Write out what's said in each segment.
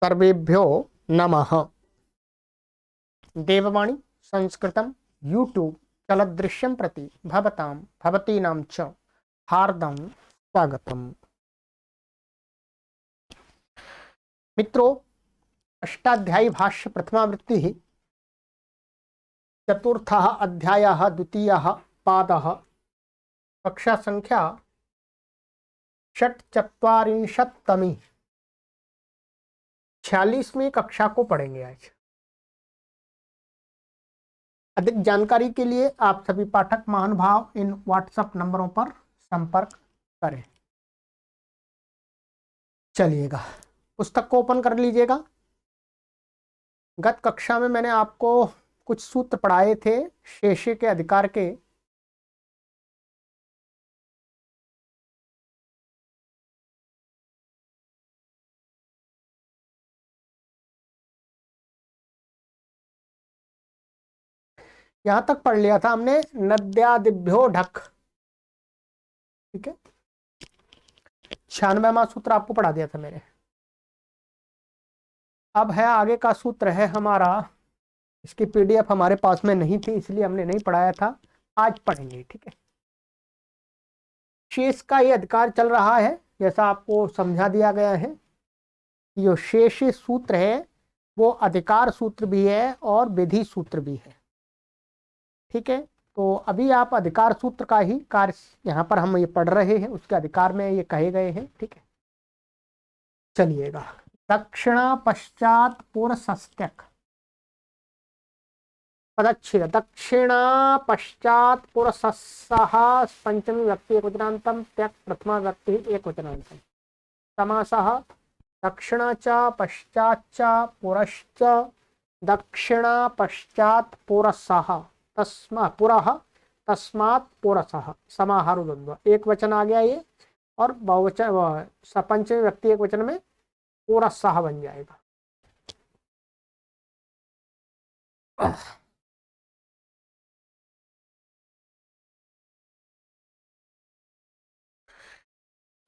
सर्वेभ्यो नमः। देववाणी संस्कृतं यूट्यूब चलदृश्यं प्रति भवतां भवतीनां च हार्दं स्वागतम्। मित्रों, अष्टाध्यायी भाष्य प्रथमावृत्तिः चतुर्थः अध्यायः द्वितीयः पादः कक्षा संख्या 46 46वीं कक्षा को पढ़ेंगे आज। अधिक जानकारी के लिए आप सभी पाठक महानुभाव इन व्हाट्सएप नंबरों पर संपर्क करें। चलिएगा, पुस्तक को ओपन कर लीजिएगा। गत कक्षा में मैंने आपको कुछ सूत्र पढ़ाए थे शेषे के अधिकार के। यहां तक पढ़ लिया था हमने, नद्यादिभ्यो ढक। ठीक है, 96वां सूत्र आपको पढ़ा दिया था मैंने। अब है आगे का सूत्र है हमारा, इसकी पीडीएफ हमारे पास में नहीं थी इसलिए हमने नहीं पढ़ाया था, आज पढ़ेंगे। ठीक है, शेष का ये अधिकार चल रहा है, जैसा आपको समझा दिया गया है। जो शेष सूत्र है वो अधिकार सूत्र भी है और विधि सूत्र भी है। ठीक है, तो अभी आप अधिकार सूत्र का ही कार्य यहाँ पर हम ये पढ़ रहे हैं, उसके अधिकार में ये कहे गए हैं। ठीक है, चलिएगा। दक्षिणा पश्चात पुरसस्त्यक पदच्छेद। दक्षिणा पश्चात पुरसस्सः पंचमी व्यक्ति एकवचनान्तं त्यक् प्रथमा व्यक्ति एकवचनान्तं। समासः दक्षिणा च पश्चात च पुरश्च दक्षिणा पश्चात पुरसः पुरः तस्मात् पुरसः। समाहारो द्वंद्व, एक वचन आ गया ये, और बहुवचन पंचमी व्यक्ति एक वचन में पुरसः बन जाएगा।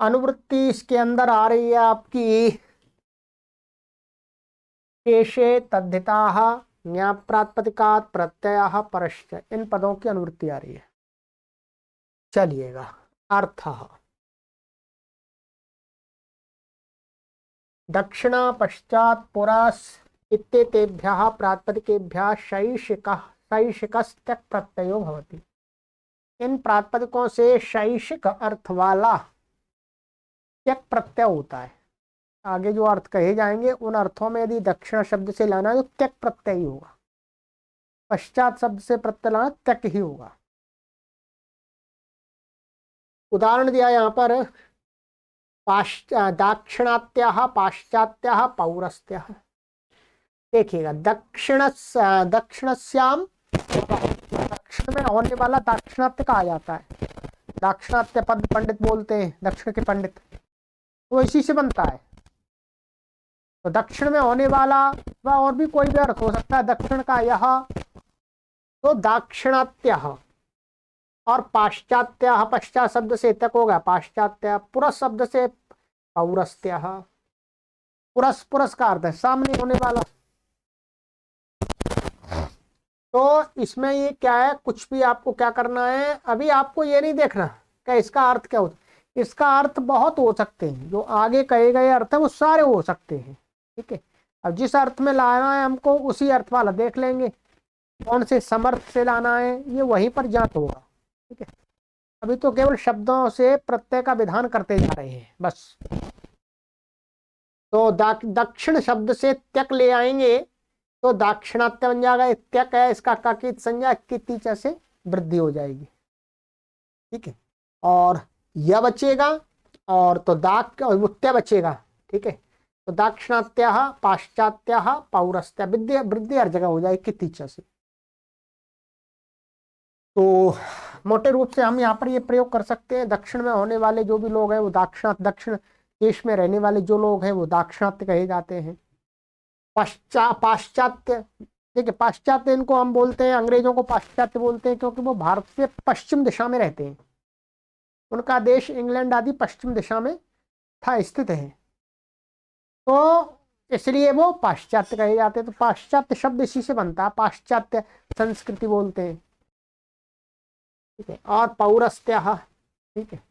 अनुवृत्ति इसके अंदर आ रही है आपकी, शेषे तद्धिताः न्याप्रातिपदिकात् प्रत्ययः परश्च, इन पदों की अनुवृत्ति आ रही है। चलिएगा, अर्थः दक्षिणा पश्चात पुरस् इत्येतेभ्यः प्रातिपदिकेभ्यः शैषिकस्त्यक् प्रत्ययो भवति। इन प्रातिपदिकों से शैषिक अर्थ वाला त्यक् प्रत्यय होता है। आगे जो अर्थ कहे जाएंगे उन अर्थों में यदि दक्षिण शब्द से लाना है तो त्यक् प्रत्यय ही होगा, पश्चात शब्द से प्रत्यय लाना त्यक् ही होगा। उदाहरण दिया यहाँ पर, दाक्षिणात्याः पाश्चात्याः पौरस्त्याः। देखिएगा, दक्षिणस्याम, दक्षिण में होने वाला दाक्षिणात्य का आ जाता है। दाक्षिणात्य पद पंडित बोलते हैं, दक्षिण के पंडित, तो इसी से बनता है। तो दक्षिण में होने वाला व और भी कोई भी अर्थ हो सकता है दक्षिण का, यह तो दाक्षिणात्य। और पाश्चात्य, पश्चात शब्द से तक होगा पाश्चात्य। पुरस शब्द से पौरस्त्य। पुरस, पुरस का अर्थ है सामने होने वाला। तो इसमें ये क्या है, कुछ भी आपको क्या करना है, अभी आपको ये नहीं देखना कि इसका अर्थ क्या होता है। इसका अर्थ बहुत हो सकते हैं, जो आगे कहे गए अर्थ है वो सारे हो सकते हैं। ठीक है, अब जिस अर्थ में लाना है हमको उसी अर्थ वाला देख लेंगे, कौन से समर्थ से लाना है ये वहीं पर ज्ञात होगा। ठीक है, अभी तो केवल शब्दों से प्रत्यय का विधान करते जा रहे हैं बस। तो दक्षिण शब्द से त्यक ले आएंगे तो दाक्षिणात्य बन जाएगा। त्यक है, इसका काकित संज्ञा कितीचा से वृद्धि हो जाएगी। ठीक है, और यह बचेगा, और तो उत्त्य बचेगा। ठीक है, तो दाक्षिणात्य पाश्चात्य पौरस्त्य, वृद्धि हर जगह हो जाएगी कितीचा से। तो मोटे रूप से हम यहाँ पर ये प्रयोग कर सकते हैं, दक्षिण में होने वाले जो भी लोग हैं वो दक्षिण देश में रहने वाले जो लोग हैं वो दाक्षिणात्य कहे जाते हैं। पाश्चात्य, देखिए पाश्चात्य इनको हम बोलते हैं, अंग्रेजों को पाश्चात्य बोलते हैं क्योंकि वो भारत से पश्चिम दिशा में रहते हैं। उनका देश इंग्लैंड आदि पश्चिम दिशा में था, स्थित है। तो इसलिए वो पाश्चात्य कहे जाते हैं। तो पाश्चात्य शब्द इसी से बनता है, पाश्चात्य संस्कृति बोलते हैं, ठीक है। और पौरस्त्य, ठीक है,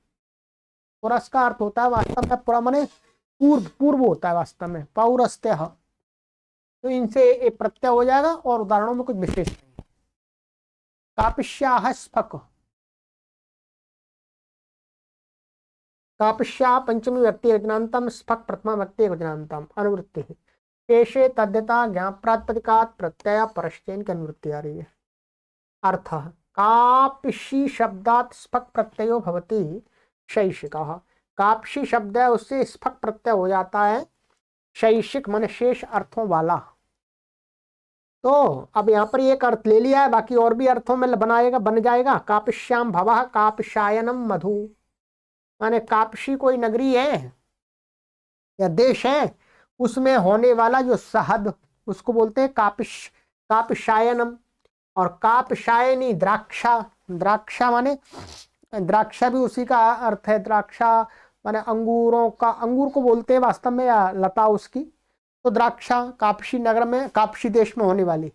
पुरस का अर्थ होता है वास्तव में पुरा माने पूर्व, पूर्व होता है वास्तव में पौरस्त्य। तो इनसे एक प्रत्यय हो जाएगा और उदाहरणों में कुछ विशेष नहीं। कापिष्याः स्फक, कापिष्या पंचमी व्यक्ति वचनांतम, स्फक प्रथमा व्यक्ति वचनांतम, अनुवृत्ति शेषे तद्यता ज्ञाप्रातिपदिकात् प्रत्यय परश्चैन की अनुवृत्ति आ रही है। अर्थ कापिशी शब्दात् स्फक प्रत्ययो भवति शैषिकः, कापशी शब्द है उससे स्फक प्रत्यय हो जाता है शैषिक मन शेष अर्थों वाला। तो अब यहाँ पर एक अर्थ ले लिया है, बाकी और भी अर्थों में बनाएगा, बन जाएगा। कापिश्याम भवः कापिशायनम मधु, माने कापशी कोई नगरी है या देश है, उसमें होने वाला जो शहद उसको बोलते हैं कापिशायनम। और कापिशायनी द्राक्षा, द्राक्षा माने द्राक्षा भी उसी का अर्थ है, द्राक्षा माने अंगूरों का, अंगूर को बोलते हैं वास्तव में, या लता उसकी। तो द्राक्षा कापशी नगर में, कापशी देश में होने वाली।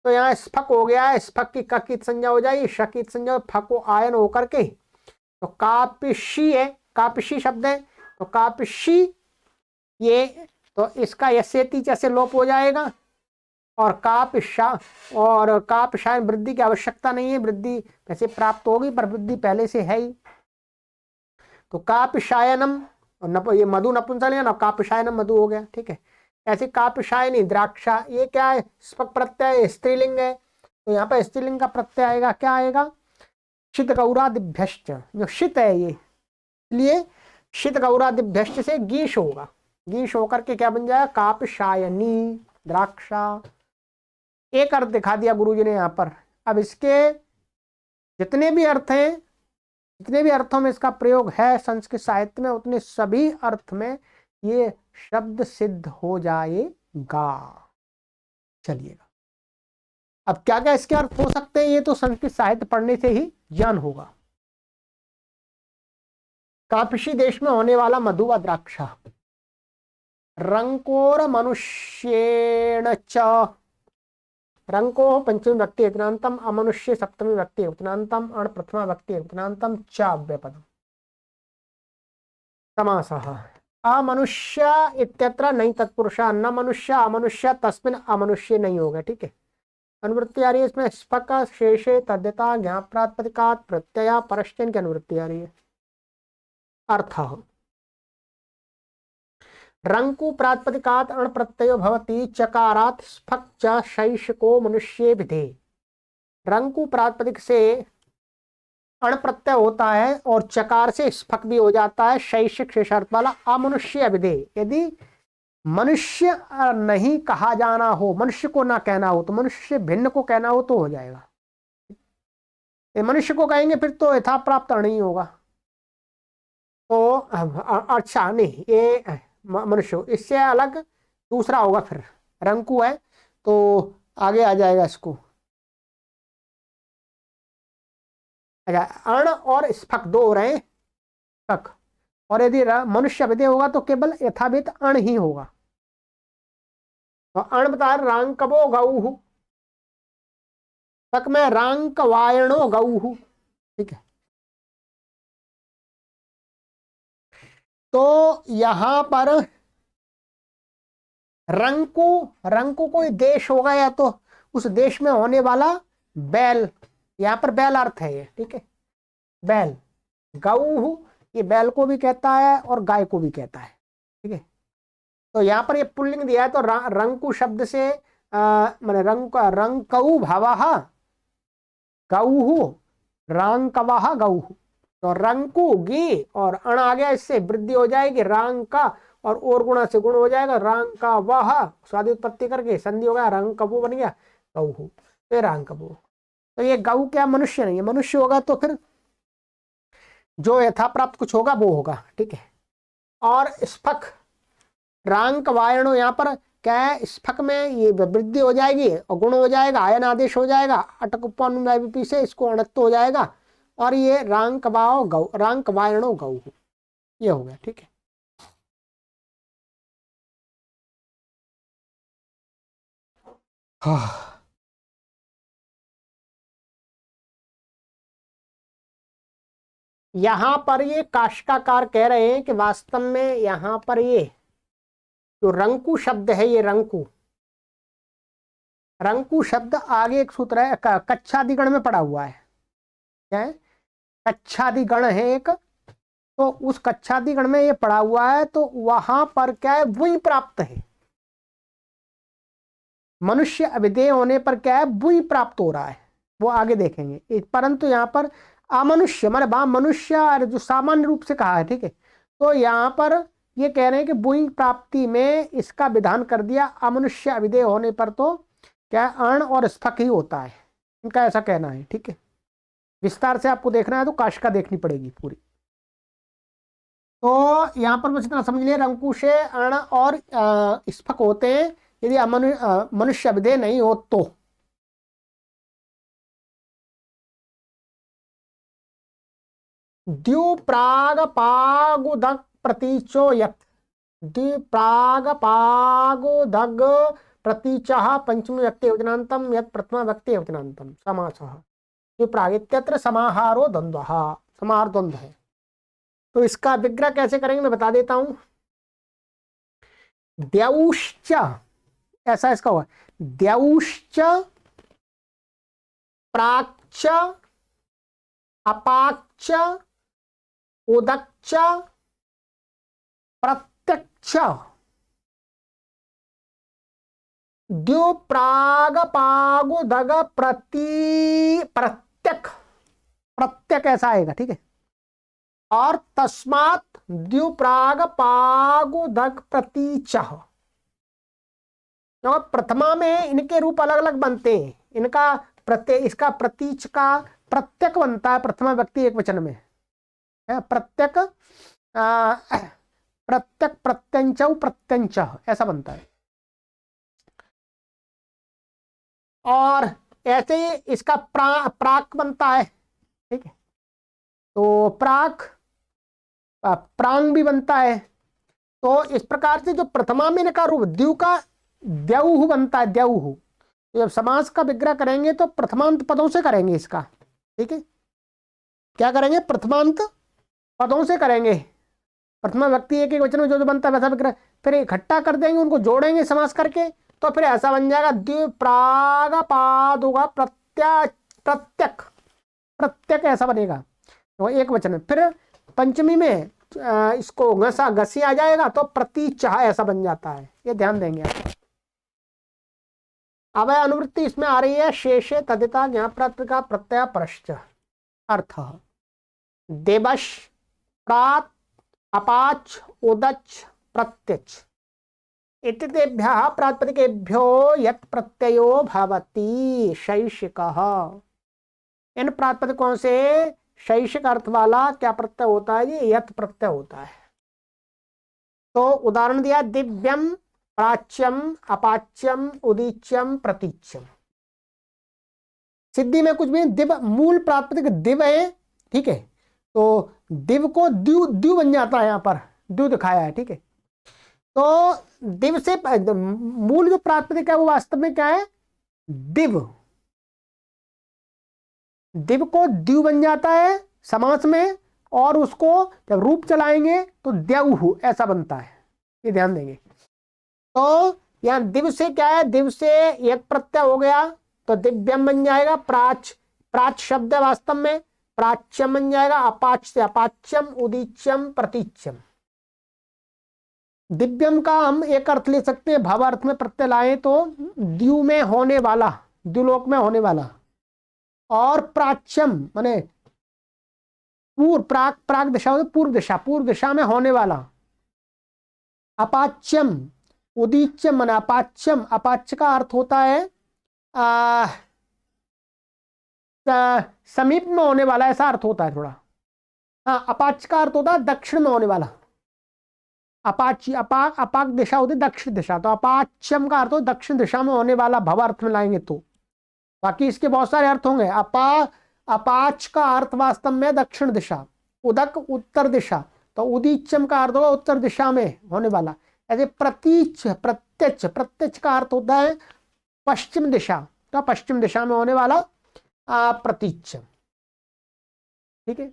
तो यहाँ स्फक हो गया है, स्फक की ककित संज्ञा हो जाएगी, शकित संज्ञा, फको आयन होकर के तो कापिशी है, कापिशी शब्द है। तो कापिशी ये, तो इसका यसेती जैसे लोप हो जाएगा। और कापिशा, और कापिशायन वृद्धि की आवश्यकता नहीं है, वृद्धि वैसे प्राप्त होगी पर वृद्धि पहले से है ही। तो कापिशायनम, ये मधु नपुंसक है ना, कापिशायनम मधु हो गया, ठीक है। ऐसे कापिशायनी द्राक्षा, ये क्या है, स्पक प्रत्यय, स्त्रीलिंग है। तो यहाँ पर स्त्रीलिंग का प्रत्यय आएगा, क्या आएगा, शीत गौरादिभ्यश्च, जो शीत है ये, इसलिए शीत गौरादिभ्यश्च से गीश होगा, गीश होकर के क्या बन जाएगा, कापिशायनी द्राक्षा। एक अर्थ दिखा दिया गुरुजी ने यहाँ पर। अब इसके जितने भी अर्थ हैं, जितने भी अर्थों में इसका प्रयोग है संस्कृत साहित्य में, उतने सभी अर्थ में ये शब्द सिद्ध हो जाएगा। चलिएगा, अब क्या क्या इसके अर्थ हो सकते हैं, ये तो संस्कृत साहित्य पढ़ने से ही ज्ञान होगा। कापिशी देश में होने वाला मधु व द्राक्षा, रंकोर मनुष्येण च, रंको पंचमी व्यक्ति उत्तरांतम, अमनुष्य सप्तमी व्यक्ति उत्तरांतम, अण प्रथमा व्यक्ति उत्तरांतम च अव्ययपदम। समासः अमनुष्य इत्यत्र नहीं तत्पुरुषा, न मनुष्य अमनुष्य तस्मिन् अमनुष्य नहीं होगा, ठीक है। अनुवृत्ति आ रही है इसमें, स्पक शेषे तद्यता ज्ञाप्रातिपदिकात् प्रत्यय परश्चैन की अनुवृत्ति आ रही है। अर्थ रंकु प्रातिपदिकात् अण प्रत्ययो भवति चकारात् स्फक च शैषको मनुष्ये विधे। रंकु प्रातिपदिक से अण प्रत्यय होता है और चकार से स्फक भी हो जाता है, शैषिक शेषार्थ वाला, अमनुष्य विधे। यदि मनुष्य नहीं कहा जाना हो, मनुष्य को ना कहना हो, तो मनुष्य भिन्न को कहना हो तो हो जाएगा। ये मनुष्य को कहेंगे फिर तो यथा प्राप्त नहीं होगा। तो अच्छा नहीं, ये मनुष्य, इससे अलग दूसरा होगा फिर, रंकु है तो आगे आ जाएगा इसको। अच्छा, अण और स्फक दो हो रहे हैं, स्फक, और यदि मनुष्य विधेय होगा तो केवल यथाभित अण ही होगा। तो अण बता रांकवो गौहु, तक में रांक वायणो गौहु, ठीक है। तो यहां पर रंकु, रंकु कोई देश होगा या तो उस देश में होने वाला बैल, यहां पर बैल अर्थ है ये, ठीक है। बैल, गऊ, ये बैल को भी कहता है और गाय को भी कहता है, ठीक है। तो यहाँ पर ये पुल्लिंग दिया है, तो रंकु शब्द से माने रंकऊ भवः गऊ, रांकवः गऊ। तो रंकु गी और अण आ गया, इससे वृद्धि हो जाएगी, रांग का और गुणा से गुण हो जाएगा, रांग का वह स्वादि उत्पत्ति करके संधि हो गया, रंग कबू बन गया गऊ, तो रांग कबू। तो ये गऊ क्या, मनुष्य नहीं है, मनुष्य होगा तो फिर जो यथा प्राप्त कुछ होगा वो होगा, ठीक है। और स्फक रांक वायणो, यहाँ पर क्या है, स्फक में ये वृद्धि हो जाएगी और गुण हो जाएगा, आयन आदेश हो जाएगा, अटक उपपन्न से इसको अणत्व हो जाएगा, और ये रांक वाओ गौ, रांक वायणो गौ, ये हो गया, ठीक है। हाँ। यहां पर ये काष्काकार कह रहे हैं कि वास्तव में यहां पर ये जो रंकु शब्द है, ये रंकु रंकु शब्द आगे एक सूत्र है, कच्छादिगण में पड़ा हुआ है। क्या है? कच्छादिगण है एक, तो उस कच्छादिगण में ये पड़ा हुआ है, तो वहां पर क्या है, वही प्राप्त है। मनुष्य अविधेय होने पर क्या है, वही प्राप्त हो रहा है, वो आगे देखेंगे। परंतु यहाँ पर अमनुष्य माने बा मनुष्य और जो सामान्य रूप से कहा है, ठीक है, तो यहाँ पर ये कह रहे हैं कि बुई प्राप्ति में इसका विधान कर दिया। अमनुष्य अविधेय होने पर तो क्या अण और स्फक ही होता है, इनका ऐसा कहना है। ठीक है, विस्तार से आपको देखना है तो काशिका देखनी पड़ेगी पूरी। तो यहाँ पर बस इतना समझ लिया, रंकुशे अण और स्फक होते हैं यदि मनुष्य अविधेय नहीं हो तो। द्युप्रागपागुदक प्रतीचो यत्, द्युप्रागपागुदग प्रतीचः पंचमी व्यक्ति वचनान्तम यत् प्रथमा व्यक्ति वचनान्तम समासः। द्युप्राग इत्यत्र समाहारो द्वंद्वः, समाहार द्वंद्व है। तो इसका विग्रह कैसे करेंगे मैं बता देता हूं। द्यौश्च, ऐसा इसका हुआ, द्यौश्च प्राक्च अपाक्च उदक्च प्रत्यक्ष, द्युप्रागपागुदग प्रत्यक, प्रत्यक ऐसा आएगा। ठीक है, और तस्मात् द्युप्रागपागुदग प्रतीचः। तो प्रथमा में इनके रूप अलग अलग बनते हैं, इनका प्रत्यय, इसका प्रतीच का प्रत्यक बनता है प्रथमा व्यक्ति एक वचन में है, प्रत्यक प्रत्यक प्रत्यंच प्रत्यंच ऐसा बनता है। और ऐसे ही इसका प्राक बनता है। ठीक है, तो प्राक प्रांग भी बनता है। तो इस प्रकार से जो प्रथमा में इनका रूप द्यू का द्यौहु बनता है, द्यौहु। तो जब समास का विग्रह करेंगे तो प्रथमांत पदों से करेंगे इसका। ठीक है, क्या करेंगे, प्रथमांत पदों से करेंगे। प्रथमा व्यक्ति एक एक वचन में जो जो बनता है वैसा विग्रह फिर इकट्ठा कर देंगे, उनको जोड़ेंगे समास करके, तो फिर ऐसा बन जाएगा द्विप्रागपादुगा प्रत्यक, प्रत्यक ऐसा बनेगा तो एक वचन में। फिर पंचमी में इसको घसा घसी आ जाएगा तो प्रतीचाह ऐसा बन जाता है, ये ध्यान देंगे आप। अब अनुवृत्ति इसमें आ रही है, शेषे तदिता ज्ञाप्रात का प्रत्यय परश्च अर्थ देवश प्रात अपाच उदच प्रत्यच इत्यतेभ्यः प्रातिपदिकेभ्यो यत् प्रत्ययो भवति शैषिकः। इन प्रातिपदिकों से शैषिक अर्थ वाला क्या प्रत्यय होता है, ये यत् प्रत्यय होता है। तो उदाहरण दिया, दिव्यम प्राच्यम अपाच्यम उदीच्यम प्रतीच्यम। सिद्धि में कुछ भी दिव मूल प्रातिपदिक दिव है। ठीक है, तो दिव को द्यू द्यू बन जाता है, यहां पर द्यू दिखाया है। ठीक है, तो दिव से मूल जो प्रातिपदिक है वो वास्तव में क्या है, दिव। दिव को द्यू बन जाता है समास में, और उसको जब रूप चलाएंगे तो द्यौहु ऐसा बनता है, ये ध्यान देंगे। तो यहां दिव से क्या है, दिव से एक प्रत्यय हो गया तो दिव्यम बन जाएगा। प्राच, प्राच शब्द है वास्तव में, प्राच्यम बन जाएगा। अपाच से अपाच्यम, उदीच्यम प्रतीच्यम। दिव्यम का हम एक अर्थ ले सकते हैं, भावार्थ में प्रत्यय लाए तो द्यू में होने वाला, द्युलोक में होने वाला। और प्राच्यम माने पूर्व, प्राक प्राक दिशा, पूर्व दिशा, पूर्व दिशा में होने वाला। अपाच्यम उदीच्यम माने अपाच्यम, अपाच्य का अर्थ होता है समीप में होने वाला, ऐसा अर्थ होता है थोड़ा। हाँ, अपाच्य का अर्थ होता है दक्षिण में होने वाला। अपाची अपाक, अपाक दिशा होती दक्षिण दिशा, तो अपाच्यम का अर्थ हो दक्षिण दिशा में होने वाला, भव अर्थ में लाएंगे तो। बाकी इसके बहुत सारे अर्थ होंगे। अपाच का अर्थ वास्तव में दक्षिण दिशा, उदक उत्तर दिशा, तो उदीच्यम का अर्थ होगा उत्तर दिशा में होने वाला। ऐसे प्रतीच प्रत्यक्ष, प्रत्यक्ष का अर्थ होता है पश्चिम दिशा, तो पश्चिम दिशा में होने वाला प्रतीच्य। ठीक है,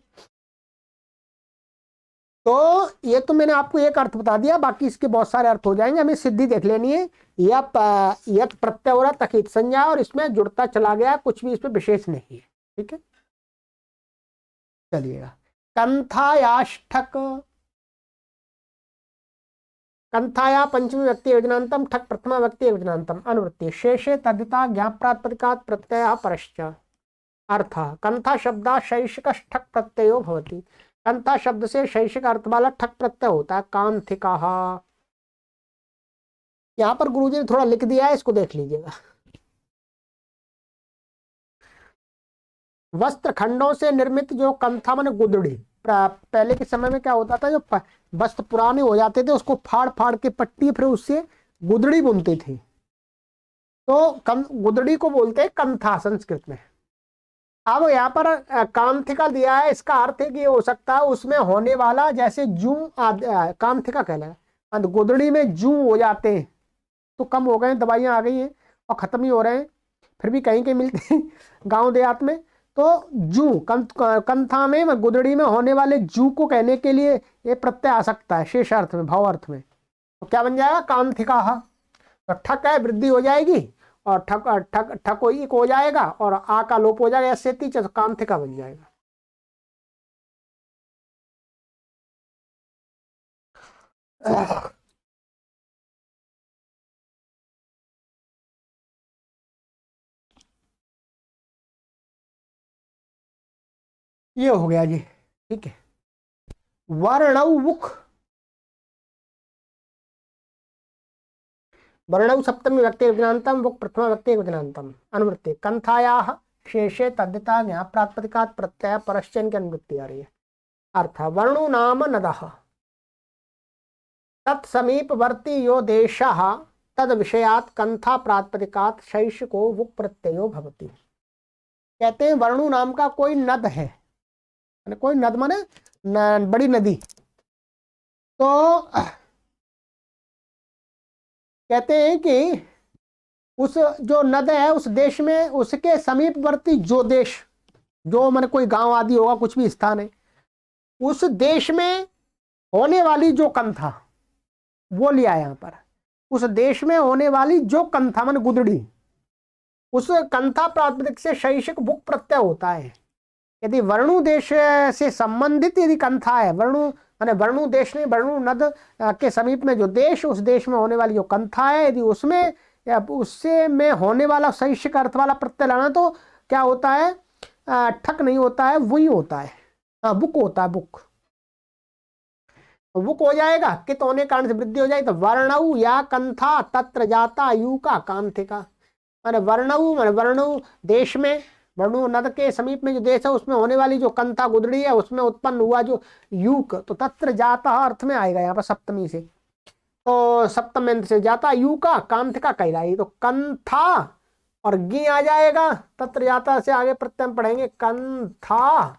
तो ये तो मैंने आपको एक अर्थ बता दिया, बाकी इसके बहुत सारे अर्थ हो जाएंगे, हमें सिद्धि देख लेनी है। यत प्रत्यय हो रहा तकित संज्ञा, और इसमें जुड़ता चला गया, कुछ भी इसमें विशेष नहीं है। ठीक है, चलिएगा। कंथायाष्ठक, कंथाया पंचमी व्यक्ति योजनांतम, ठक प्रथमा व्यक्ति योजनांतम, अनुवृत्ति शेषे तद्धिता ज्ञाप प्रातिपदिकात् प्रत्यय परश्च। अर्थ कंथा शब्द शैषिक ठक प्रत्ययो भवति। कंथा शब्द से शैषिक अर्थ वाला ठक प्रत्यय होता है, कांथिका। यहां पर गुरुजी ने थोड़ा लिख दिया है, इसको देख लीजिएगा। वस्त्र खंडों से निर्मित जो कंथा माने गुदड़ी, पहले के समय में क्या होता था, जो वस्त्र पुराने हो जाते थे उसको फाड़ फाड़ के पट्टी, फिर उससे गुदड़ी बुनते थे। तो गुदड़ी को बोलते हैं कंथा संस्कृत में। अब यहाँ पर कांथिका दिया है, इसका अर्थ है कि ये हो सकता है उसमें होने वाला, जैसे जू कांथिका कहलाए, गुदड़ी में जू हो जाते हैं, तो कम हो गए, दवाइयां आ गई हैं और खत्म ही हो रहे हैं, फिर भी कहीं कहीं मिलते हैं गांव देहात में। तो जू कंथा में गुदड़ी में होने वाले जू को कहने के लिए ये प्रत्यय आ सकता है शेष अर्थ में, भाव अर्थ में। तो क्या बन जाएगा, कांथिका। तो ठक है, वृद्धि हो जाएगी, और ठक ठक ठक एक हो जाएगा, और आ का लोप हो जाएगा, ऐसे तीच, तो कांथिका बन जाएगा। ये हो गया जी। ठीक है, वर्णौमुख, वर्णौ सप्तमी व्यक्ति वचनांतम, वुक् प्रथमा व्यक्ति वचनांतम, अनुवृत्ति कंथायाः शेषे तद्धिता ज्ञाप प्रातिपदिकात् प्रत्यय परश्चन की अनुवृत्ति आ रही है। अर्थ वर्णो नाम नदः, तत्समीपवर्ती यो देशः, तद विषयात् कंथा प्रातिपदिकात् शैषिको वुक् प्रत्ययो भवति। कहते हैं वर्णु नाम का कोई नद है, कोई नद माने बड़ी नदी। तो कहते हैं कि उस जो नद है उस देश में, उसके समीपवर्ती जो देश, जो माने कोई गांव आदि होगा, कुछ भी स्थान है, उस देश में होने वाली जो कंथा, वो लिया यहाँ पर। उस देश में होने वाली जो कंथा माने गुदड़ी, उस कंथा प्रातिपदिक से शैषिक बुक प्रत्यय होता है। यदि वर्णु देश से संबंधित यदि कंथा है, वर्णु माने वर्णु देश में, वर्णु नद के समीप में जो देश, उस देश में होने वाली जो कंथा है, यदि उसमें या उससे में होने वाला शैषिक अर्थ वाला प्रत्यय लाना, तो क्या होता है, ठक नहीं होता है, वही होता है, बुक होता है, बुक। बुक हो जाएगा, कित होने कारण से वृद्धि हो जाएगी, तो वर्णऊ या कंथा तत्र जाता यू का कांथिका। माने वर्णऊ माने वर्णु देश में, वर्णु नद के समीप में जो देश है, उसमें होने वाली जो कंथा गुदड़ी है, उसमें उत्पन्न हुआ जो यूक, तो तत्र जाता अर्थ में आएगा यहाँ पर सप्तमी से, तो सप्तम अंत से जाता यू का कांथिका कहलाई। तो कंथा और गी आ जाएगा, तत्र जाता से आगे प्रत्यय पढ़ेंगे कंथा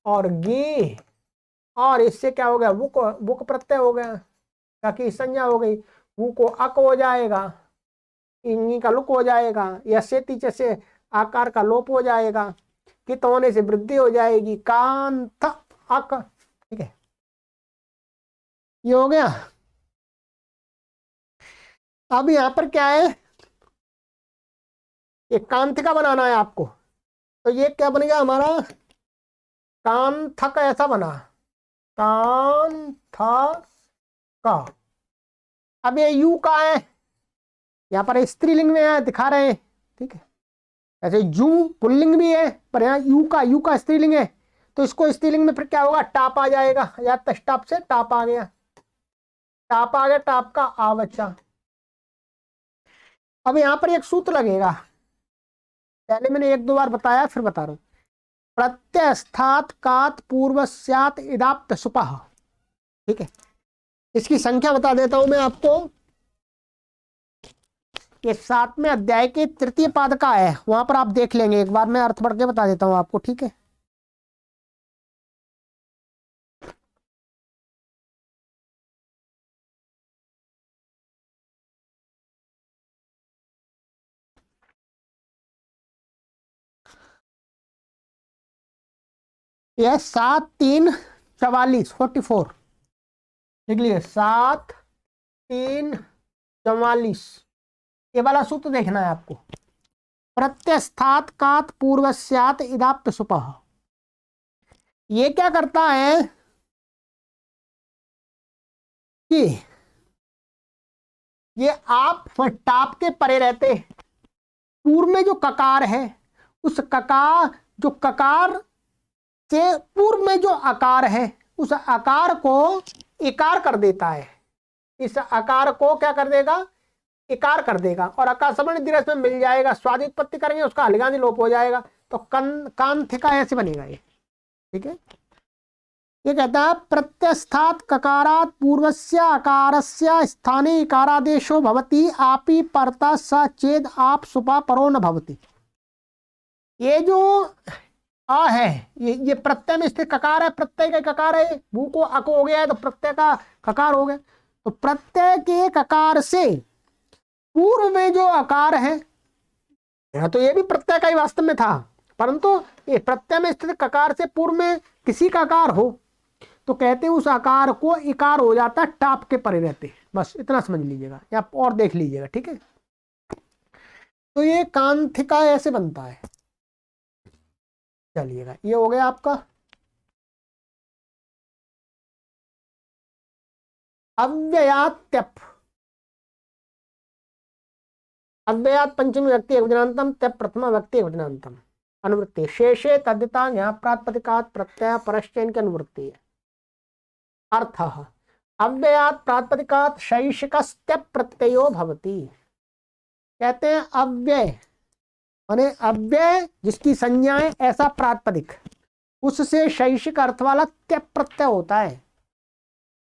और गी, और इससे क्या हो गया, वुक, वुक प्रत्यय हो गया, ताकि संज्ञा हो गई, वु को अक हो जाएगा, इंगी का लुक हो जाएगा, यसे तीचे से आकार का लोप हो जाएगा, कित होने से वृद्धि हो जाएगी, कांथ अक। ठीक है, ये हो गया। अब यहां पर क्या है, ये कांथिका बनाना है आपको, तो ये क्या बनेगा हमारा, कांथक ऐसा बना, कांथा का। अब ये यू का है, यहाँ पर स्त्रीलिंग में है, दिखा रहे हैं। ठीक है, ऐसे जू पुल्लिंग भी है, पर यहाँ यू का स्त्रीलिंग है, तो इसको स्त्रीलिंग में फिर क्या होगा, टाप आ जाएगा, या तष्टाप से टाप आ गया, टाप आ गया, टाप का आवचा। अब यहाँ पर एक सूत्र लगेगा, पहले मैंने एक दो बार बताया, फिर बता रहा हूं। प्रत्यस्थात कात पूर्वस्यात इदाप्त सुपह। ठीक है, इसकी संख्या बता देता हूं मैं आपको, ये 7वें अध्याय के तृतीय पाद का है, वहां पर आप देख लेंगे, एक बार मैं अर्थ पढ़ के बता देता हूं आपको। ठीक है, यह 7×3=44, 44 लिख लीजिए, 7×3=44। ये वाला सूत्र देखना है आपको। प्रत्यस्थात कात पूर्वस्यात इदाप्त सुपह। ये क्या करता है कि ये आप टाप के परे रहते, पूर्व में जो ककार है उस ककार से पूर्व में जो आकार है उस आकार को इकार कर देता है। इस आकार को क्या कर देगा, इकार कर देगा, और आकाशवाणी दिरस में मिल जाएगा। स्वादि उत्पत्ति करेंगे, उसका हलिगांधी लोप हो जाएगा, तो कांथिका ऐसे बनेगा ये। ठीक है, ये कहता है प्रत्यस्थात ककारात पूर्वस्य अकारस्य स्थाने इकारादेशो भवति आपि परता स चेद आप सुपा परो न भवति। ये जो आ है, ये प्रत्यय में स्थित ककार है, प्रत्यय का ककार है, भू को अको हो गया है तो प्रत्यय का ककार हो गया। तो प्रत्यय के ककार से पूर्व में जो आकार है, तो ये भी प्रत्यय का ही वास्तव में था, परंतु ये प्रत्यय में स्थित ककार से पूर्व में किसी का आकार हो तो कहते हैं उस आकार को इकार हो जाता है, टाप के परे रहते। बस इतना समझ लीजिएगा, या और देख लीजिएगा। ठीक है, तो ये कांथिका ऐसे बनता है। चलिएगा, ये हो गया आपका अव्ययात त्यप। अव्ययात पंचमी व्यक्ति एकवचनांतम, त्यप प्रथमा व्यक्ति एकवचनांतम। अनुवृत्ति शेषे तद्धिता ज्ञा प्रातिपदिकात् प्रत्यय परश्च, इनकी अनुवृत्ति है। अर्थ अव्ययात प्रातिपदिकात् शैषिकस्त्यप प्रत्ययो भवति। कहते हैं अव्यय माने अव्यय जिसकी संज्ञा है ऐसा प्रातिपदिक, उससे शैषिक अर्थ वाला त्यप प्रत्यय होता है।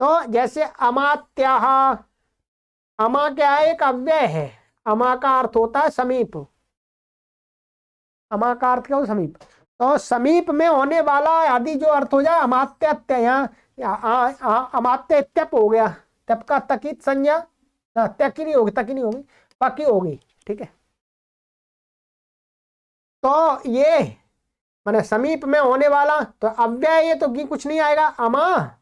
तो जैसे अमात्याः, अमा क्या है, एक अव्यय है। अमा का अर्थ होता है समीप, अमा का अर्थ क्या होता है, समीप। तो समीप में होने वाला आदि जो अर्थ हो जाए, अमात्य, यहाँ अमात्य त्यप हो गया, त्यप का तकित संज्ञा, तकी नहीं होगी, तकी नहीं होगी, पकी होगी। ठीक है, तो ये माने समीप में होने वाला, तो अव्यय ये तो कुछ नहीं आएगा, अमा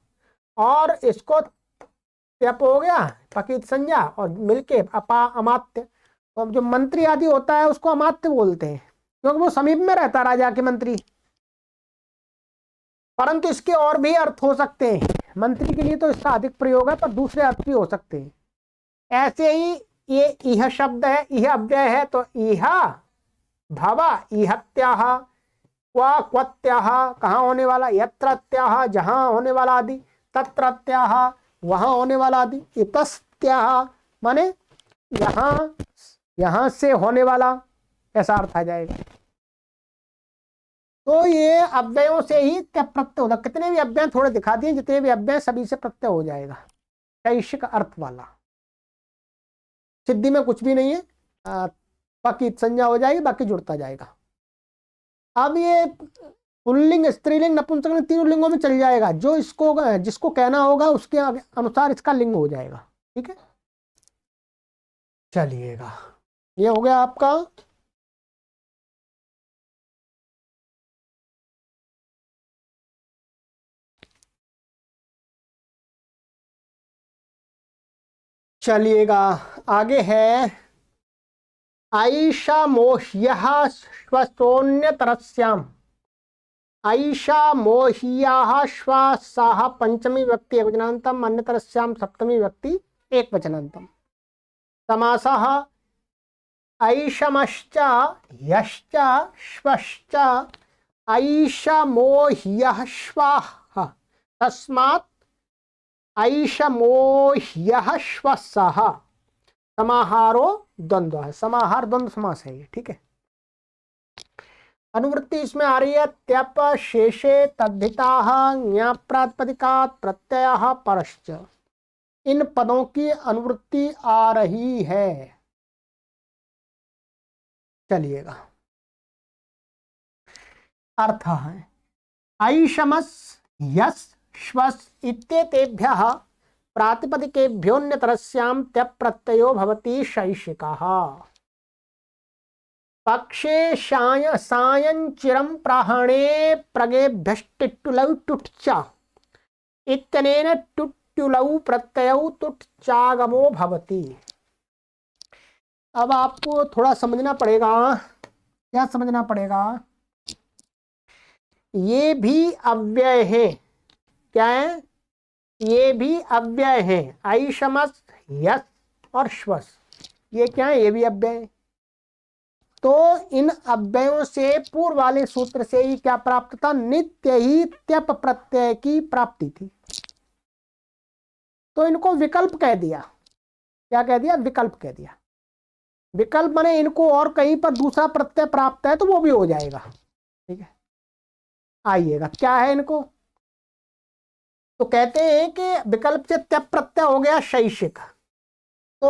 और इसको त्यप हो गया पकित संज्ञा और मिलके अपा अमात्य। तो जो मंत्री आदि होता है उसको अमात्य बोलते हैं, क्योंकि वो समीप में रहता राजा के मंत्री। परंतु इसके और भी अर्थ हो सकते हैं, मंत्री के लिए तो इसका अधिक प्रयोग है, पर दूसरे अर्थ भी हो सकते हैं। ऐसे ही ये इह शब्द है, इह अव्यय है, तो इह भवा इहत्याह, क्वा क्वत्याह कहाँ होने वाला, यत्रत्याह जहां होने वाला आदि, तत्रत्याह वहां होने वाला आदि, इतस्त्याह माने यहां से होने वाला, ऐसा अर्थ आ जाएगा। तो ये अव्ययों से ही त्यप प्रत्यय होगा। कितने भी अव्यय थोड़े दिखा दिए, जितने भी अव्यय सभी से प्रत्यय हो जाएगा, शैषिक अर्थ वाला। सिद्धि में कुछ भी नहीं है, बाकी संज्ञा हो जाएगी, बाकी जुड़ता जाएगा। अब ये पुल्लिंग, स्त्रीलिंग, नपुंसकलिंग तीनों लिंगों में चल जाएगा, जो इसको जिसको कहना होगा उसके अनुसार इसका लिंग हो जाएगा। ठीक है, चलिएगा, ये हो गया आपका चलिएगा आगे है आयशा मोह्यः श्वसोन्यतरस्याम। आयशा मोह्याः श्वासाः पंचमी व्यक्ति एकवचनान्तम, अन्यतरस्याम सप्तमी व्यक्ति एकवचनान्तम। समासः ऐषमश्च यश्च श्वश्च ऐषमोह्यः श्वाः, तस्मात् ऐषमोह्यः श्वसः। समाहारो द्वंद्व है, समाहार द्वंद्व समास है ये। ठीक है, अनुवृत्ति इसमें आ रही है त्यप शेषे तद्धिताः ज्ञा प्रातिपदिकात् प्रत्ययः परश्च। इन पदों की अनुवृत्ति आ रही है। चलिएगा, अर्थ है ऐषमस् यस् श्वस् इत्येतेभ्यः प्रातिपदिकेभ्योऽन्यतरस्यां त्यप प्रत्ययो भवति शैषिकः। पक्षे सायं चिरं प्राहणे प्रगेभ्यष्टिट्टुलौ टुट्चा इत्यनेन टुट्टुलौ प्रत्ययौ टुट्चागमो भवति। अब आपको थोड़ा समझना पड़ेगा। क्या समझना पड़ेगा? ये भी अव्यय है। क्या है? ये भी अव्यय है। ऐशमस, यस और श्वस, ये क्या है? ये भी अव्यय है। तो इन अव्ययों से पूर्व वाले सूत्र से ही क्या प्राप्त था? नित्य ही त्यप प्रत्यय की प्राप्ति थी। तो इनको विकल्प कह दिया। क्या कह दिया? विकल्प कह दिया। विकल्प माने इनको और कहीं पर दूसरा प्रत्यय प्राप्त है तो वो भी हो जाएगा। ठीक है, आइएगा क्या है इनको। तो कहते हैं कि विकल्प से त्यप प्रत्यय हो गया शैषिक। तो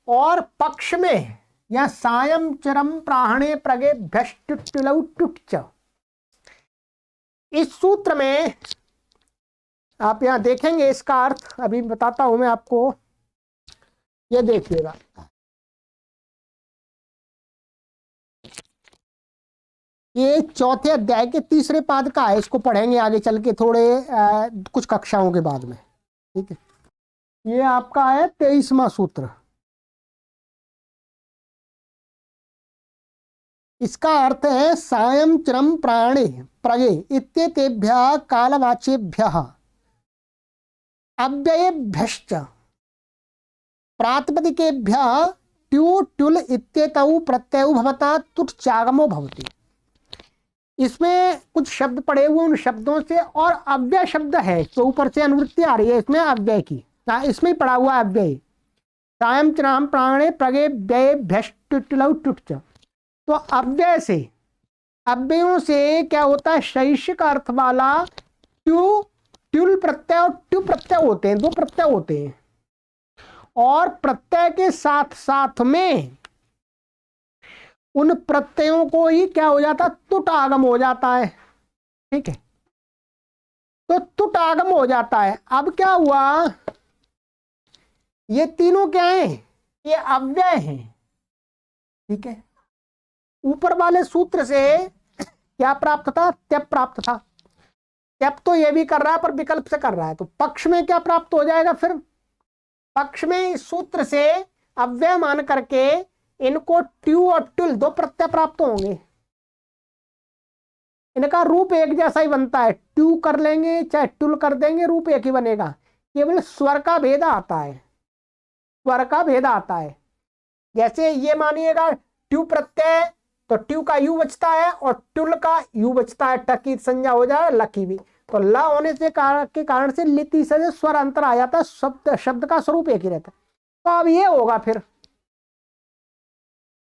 और पक्ष में या सायं चिरम प्राहणे प्रगेभ्यष्टुट्टुलौ टुट्च, इस सूत्र में आप यहां देखेंगे इसका अर्थ अभी बताता हूं मैं आपको। ये देखिएगा, ये चौथे अध्याय के तीसरे पाद का है। इसको पढ़ेंगे आगे चल के थोड़े कुछ कक्षाओं के बाद में। ठीक है, ये आपका है 23वां सूत्र। इसका अर्थ है सायं चिरम प्राणे प्रगे इत्येतेभ्यः कालवाच्येभ्यः अव्ययेभ्यश्च प्रातिपदिकेभ्यः ट्यू ट्युल इत्येतौ प्रत्ययौ भवता तुट्चागमो भवति। इसमें कुछ शब्द पड़े हुए, उन शब्दों से और अव्यय शब्द है तो ऊपर से अनुवृत्ति आ रही है इसमें अव्यय की। इसमें ही पड़ा हुआ अव्यय। सायं चिरम प्राणे प्रगे व्यय भ्यष्टुट्टुलौ टुट्च। तो अव्यय से, अव्ययों से क्या होता है? शैषिक अर्थ वाला ट्यू ट्युल प्रत्यय और ट्यू प्रत्यय होते हैं, दो प्रत्यय होते हैं। और प्रत्यय के साथ साथ में उन प्रत्ययों को ही क्या हो जाता? तुट आगम हो जाता है। ठीक है, तो तुट आगम हो जाता है। अब क्या हुआ? ये तीनों क्या हैं? ये अव्यय हैं। ठीक है, ऊपर वाले सूत्र से क्या प्राप्त था? त्यप प्राप्त था। त्यप तो ये भी कर रहा है पर विकल्प से कर रहा है। तो पक्ष में क्या प्राप्त हो जाएगा? फिर पक्ष में इस सूत्र से अव्यय मान करके इनको ट्यू और टुल दो प्रत्यय प्राप्त होंगे। इनका रूप एक जैसा ही बनता है। ट्यू कर लेंगे चाहे टुल कर देंगे, रूप एक ही बनेगा। केवल स्वर का भेद आता है, स्वर का भेद आता है। जैसे ये मानिएगा ट्यू प्रत्यय, तो ट्यू का यू बचता है और टुल का यू बचता है। टकी संज्ञा हो जाए, लकी भी। तो ल होने से के कारण से लिति से स्वर अंतर आ जाता है, शब्द का स्वरूप एक ही रहता है। तो अब ये होगा फिर,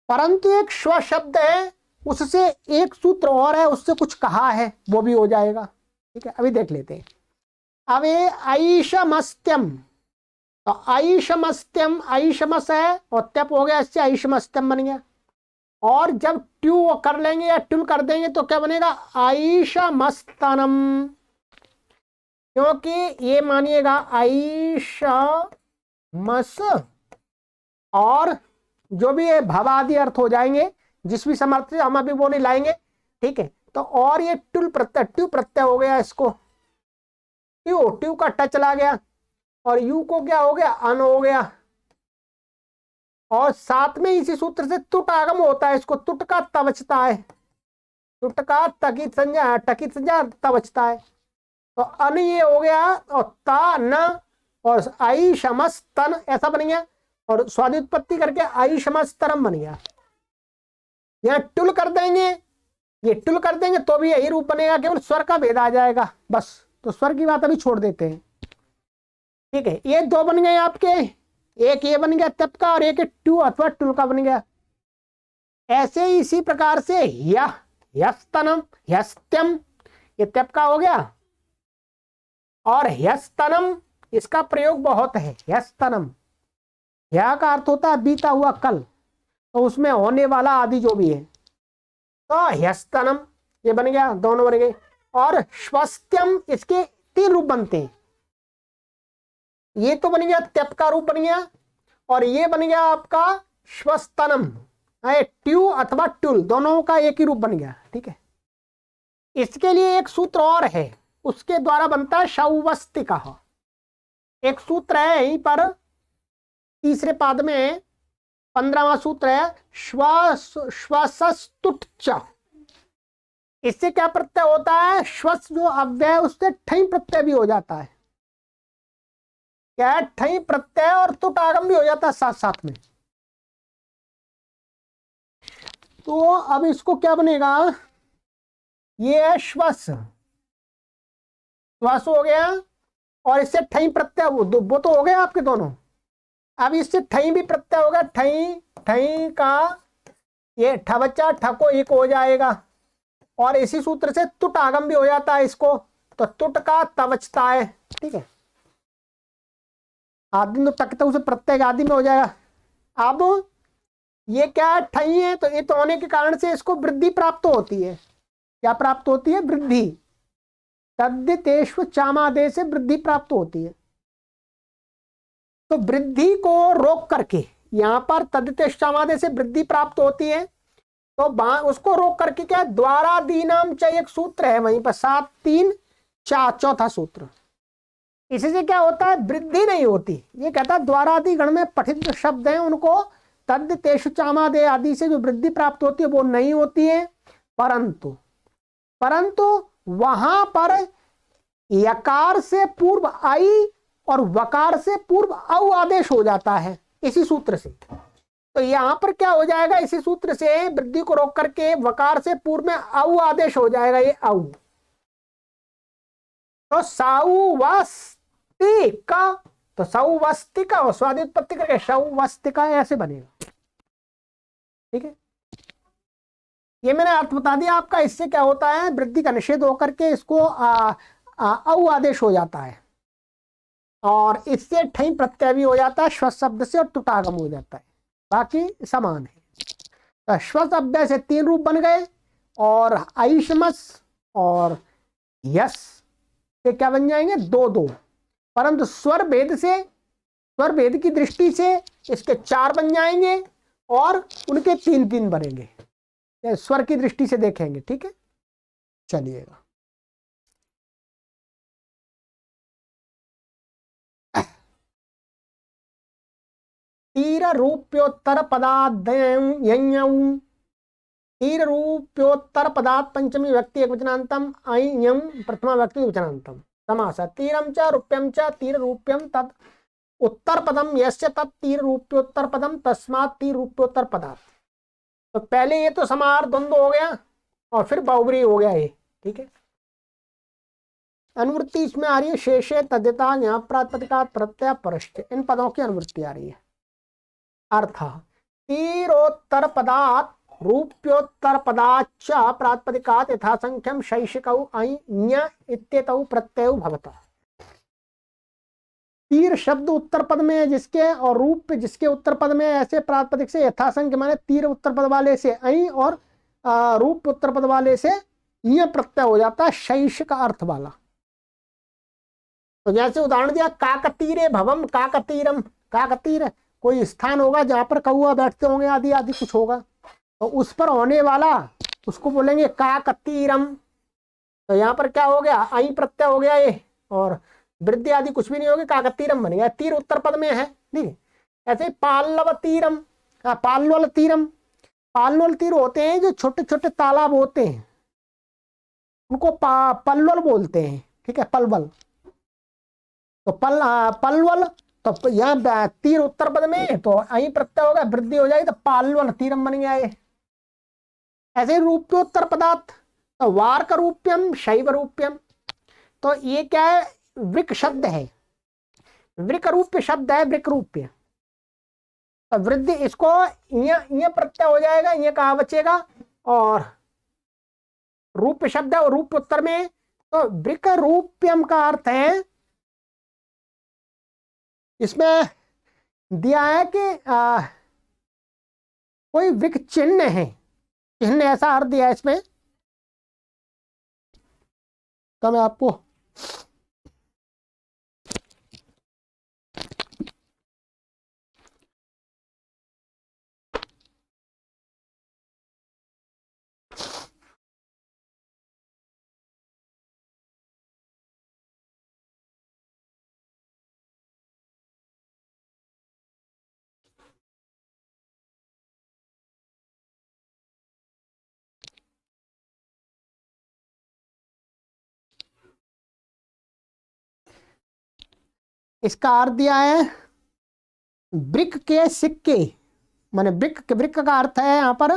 परंतु एक स्व शब्द है, उससे एक सूत्र और है, उससे कुछ कहा है, वो भी हो जाएगा। ठीक है, अभी देख लेते हैं। अब ये ऐशमस्त्यम, तो ऐशमस्त्यम, ऐशमस है और त्यप हो गया, इससे ऐशमस्त्यम बन गया। और जब ट्यू कर लेंगे या टुल कर देंगे तो क्या बनेगा? ऐशमस्तनम। क्योंकि ये मानिएगा ऐशमस और जो भी है भवादि अर्थ हो जाएंगे, जिस भी समर्थ से हम अभी वो नहीं लाएंगे। ठीक है, तो और ये टुल प्रत्यय, ट्यू प्रत्यय हो गया। इसको ट्यू, ट्यू का ट चला गया और यू को क्या हो गया? अन हो गया। और साथ में इसी सूत्र से तुट आगम होता है। इसको तुट का त बचता है, तुट का तकित संज्ञा, टकित संज्ञा त बचता है। तो अन ये हो गया और ता न और ऐशमस तन ऐसा बन गया। और स्वादि उत्पत्ति करके ऐशमस्तरम बन गया। यहाँ टुल कर देंगे, ये टुल कर देंगे तो भी यही रूप बनेगा, केवल स्वर का भेद आ जाएगा बस। तो स्वर की बात अभी छोड़ देते हैं। ठीक है, ये दो बन गए आपके, एक ये बन गया त्यप का और एक ट्यू अथवा टुल का बन गया। ऐसे ही इसी प्रकार से ह्यस्तनम, ह्यस्त्यम, ये त्यप का हो गया। और ह्यस्तनम, इसका प्रयोग बहुत है। ह्यस्तनम, ह्या का अर्थ होता है बीता हुआ कल, तो उसमें होने वाला आदि जो भी है। तो ह्यस्तनम ये बन गया, दोनों बन गए। और श्वस्त्यम, इसके तीन रूप बनते हैं। ये तो बन गया त्यप का रूप बन गया और ये बन गया आपका श्वस्तनम। ट्यू अथवा ट्यूल दोनों का एक ही रूप बन गया। ठीक है, इसके लिए एक सूत्र और है, उसके द्वारा बनता है शौवस्तिका। एक सूत्र है यहीं पर तीसरे पाद में 15वां सूत्र है श्वासस्तुट च। इससे क्या प्रत्यय होता है, श्वस जो अव्यय उससे ठई प्रत्यय भी हो जाता है। क्या है, ठई प्रत्यय और तुट आगम भी हो जाता है साथ साथ में। तो अब इसको क्या बनेगा, ये है श्वस, श्वास हो गया और इससे ठई प्रत्यय, वो तो हो गया आपके दोनों। अब इससे ठई भी प्रत्यय होगा, ठई ठई का ये ठबच्चा ठको एक हो जाएगा और इसी सूत्र से तुट आगम भी हो जाता है इसको, तो तुट का तवचता है। ठीक है, आदि तो टकता उसे प्रत्यय आदि में हो जाएगा। अब ये क्या है, ठई है, तो ये तो होने के कारण से इसको वृद्धि प्राप्त होती है। क्या प्राप्त होती है, वृद्धि। तद्दितेष्व चामादेश से वृद्धि प्राप्त होती है। तो वृद्धि को रोक करके यहां पर तद्दितेष्व चामादेश से वृद्धि प्राप्त होती है, तो उसको रोक करके क्या, द्वारादीनाम च एक सूत्र है वहीं पर 7 3 4 चौथा सूत्र, इसी से क्या होता है, वृद्धि नहीं होती। ये कहता है द्वारादि गण में पठित जो शब्द हैं उनको तद्दितेषु चामादे आदि से जो वृद्धि प्राप्त होती है वो नहीं होती है, परंतु परंतु वहां पर यकार से पूर्व आई और वकार से पूर्व औ आदेश हो जाता है इसी सूत्र से। तो यहां पर क्या हो जाएगा, इसी सूत्र से वृद्धि को रोक करके वकार से पूर्व में औ आदेश हो जाएगा, ये औ। तो सौवस्तिका, तो सौवस्तिका और स्वादि उत्पत्ति करके सौवस्तिका ऐसे बनेगा। ठीक है, ये मैंने अर्थ बता दिया आपका। इससे क्या होता है, वृद्धि का निषेध होकर के इसको औ आदेश हो जाता है और इससे ठई प्रत्यय भी हो जाता है श्वस शब्द से और तुटागम हो जाता है, बाकी समान है। तो श्वस अव्यय से 3 रूप बन गए और आयुष्मस और यस से क्या बन जाएंगे, 2 2, परंतु स्वर भेद से, स्वर भेद की दृष्टि से इसके 4 बन जाएंगे और उनके 3 3 बनेंगे, स्वर की दृष्टि से देखेंगे। ठीक है, चलिएगा। तीर रूप्योत्तर पदाद्यं, तीर रूप्योत्तर पदात् पंचमी व्यक्ति एकवचनान्तम अयं प्रथमा व्यक्ति द्विवचनान्तम समास। तीरम च रूप्यम च तीर रूप्यम तत् उत्तर पदम यस्य तत् तीर रूप्योत्तर पदम तस्मात् तीर रूप्योत्तर पदात्। तो पहले ये तो समाहार द्वंद्व हो गया और फिर बहुब्री हो गया ये। ठीक है, अनुवृत्ति इसमें आ रही है शेषे तद्यता यहाँ प्रातिपदिका प्रत्यय परश्च, इन पदों की अनुवृत्ति आ रही है। अर्थ तीरोत्तर पदात् रूप्योत्तर पदाच्च प्रातिपदिकात् यथासंख्यम शैषिकौ अयि ञ इत्येतौ प्रत्ययौ भवतः। तीर शब्द उत्तर पद में है जिसके, और रूप जिसके उत्तर पद में ऐसे प्रातिपदिक से यथासंख्य माने तीर उत्तर पद वाले से अयि और रूप उत्तर पद वाले से ञ प्रत्यय हो जाता है शैष का अर्थ वाला। तो जैसे उदाहरण दिया काकतीरे भवम काकतीरम, काकतीर कोई स्थान होगा जहां पर कौआ बैठते होंगे आदि आदि कुछ होगा, तो उस पर होने वाला उसको बोलेंगे काकतीरम। तो यहाँ पर क्या हो गया, आई प्रत्यय हो गया ये और वृद्धि आदि कुछ भी नहीं होगी, काकतीरम बन गया, तीर उत्तर पद में है। ठीक है, ऐसे पाल्लव तीरम, पाल्वल तीरम, पाल्वल तीर होते हैं जो छोटे छोटे तालाब होते हैं उनको पल्वल बोलते हैं। ठीक है, पलवल, तो पलवल, तो यहाँ तीर उत्तर पद में तो अही प्रत्यय होगा, वृद्धि हो जाएगी तो पाल्वल तीरम बन गया ये। ऐसे रूप्योत्तर पदार्थ, तो वार्क रूप्यम शैव रूप्यम, तो ये क्या है, वृक शब्द है, वृक रूप्य शब्द है, वृक रूप्य। तो वृद्धि इसको ये प्रत्यय हो जाएगा, ये कहा बचेगा, और रूप्य शब्द है और रूप उत्तर में, तो वृक रूप्यम का अर्थ है, इसमें दिया है कि कोई वृक चिन्ह है, चिन्ह ऐसा अर्थ दिया है इसमें। तो मैं आपको इसका अर्थ दिया है ब्रिक के सिक्के, माने ब्रिक का अर्थ है यहाँ पर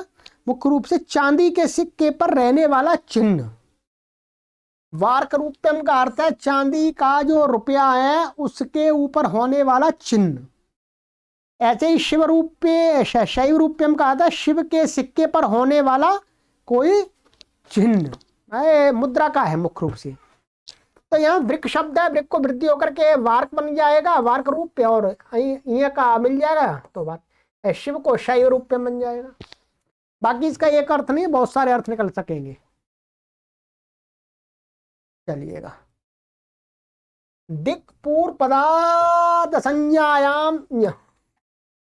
मुख्य रूप से चांदी के सिक्के पर रहने वाला चिन्ह। वार्क रूप्यम का अर्थ है चांदी का जो रुपया है उसके ऊपर होने वाला चिन्ह। ऐसे ही शिव रूपे शैव रूप्यम का अर्थ है शिव के सिक्के पर होने वाला कोई चिन्ह, मुद्रा का है मुख्य रूप से। तो यहाँ वृक शब्द है, वृक को वृद्धि होकर के वार्क बन जाएगा, वार्क रूप और ये का मिल जाएगा तो बात शिव को शैव रूप में बन जाएगा। बाकी इसका एक अर्थ नहीं, बहुत सारे अर्थ निकल सकेंगे। चलिएगा, दिक् पूर्व पदार्थ संज्ञायाम,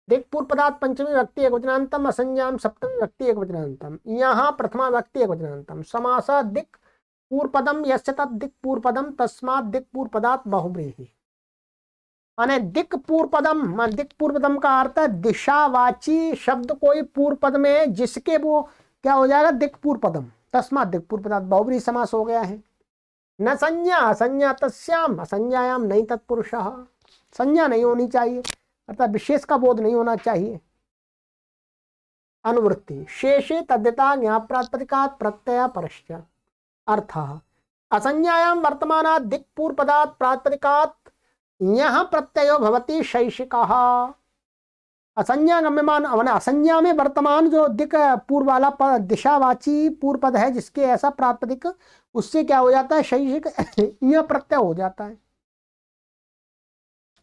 दिक् पूर्व पदार्थ पंचमी व्यक्ति एक वचनांतम, असंज्ञाम सप्तमी व्यक्ति एक वचनांतम। यहाँ प्रथमा व्यक्ति एक वचनांतम। समास दिक् पूर्व पदम यस्य तत् दिक् पूर्व पदम तस्मात् दिक् पूर्व पदार्थ बहुब्रीहि। माने दिक् पूर्व पदम, दिक् पूर्व पदम का अर्थ है दिशावाची शब्द कोई पूर्व पद में जिसके वो क्या हो जाएगा दिक् पूर्व पदम, तस्मात् दिक् पूर्व पदार्थ बहुब्रीहि समास हो गया है। न संज्ञा, संज्ञा तस्याम असंज्ञायाम नहीं तत्पुरुषः, संज्ञा नहीं होनी चाहिए अर्थात विशेष का बोध नहीं होना चाहिए। अनुवृत्ति शेषे तद्यता ज्ञाप्रातिपदिकात् प्रत्यय परश्च। अर्थः असंज्ञायां वर्तमानात् दिक् पूर्व पदात् प्रातिपदिकात् यह प्रत्ययो भवति शैषिकः। असंज्ञा गम्यमान, असंज्ञा में वर्तमान जो दिक् पूर्व वाला पद दिशावाची पूर्व पद है जिसके ऐसा प्रातिपदिक, उससे क्या हो जाता है शैषिक यह प्रत्यय हो जाता है।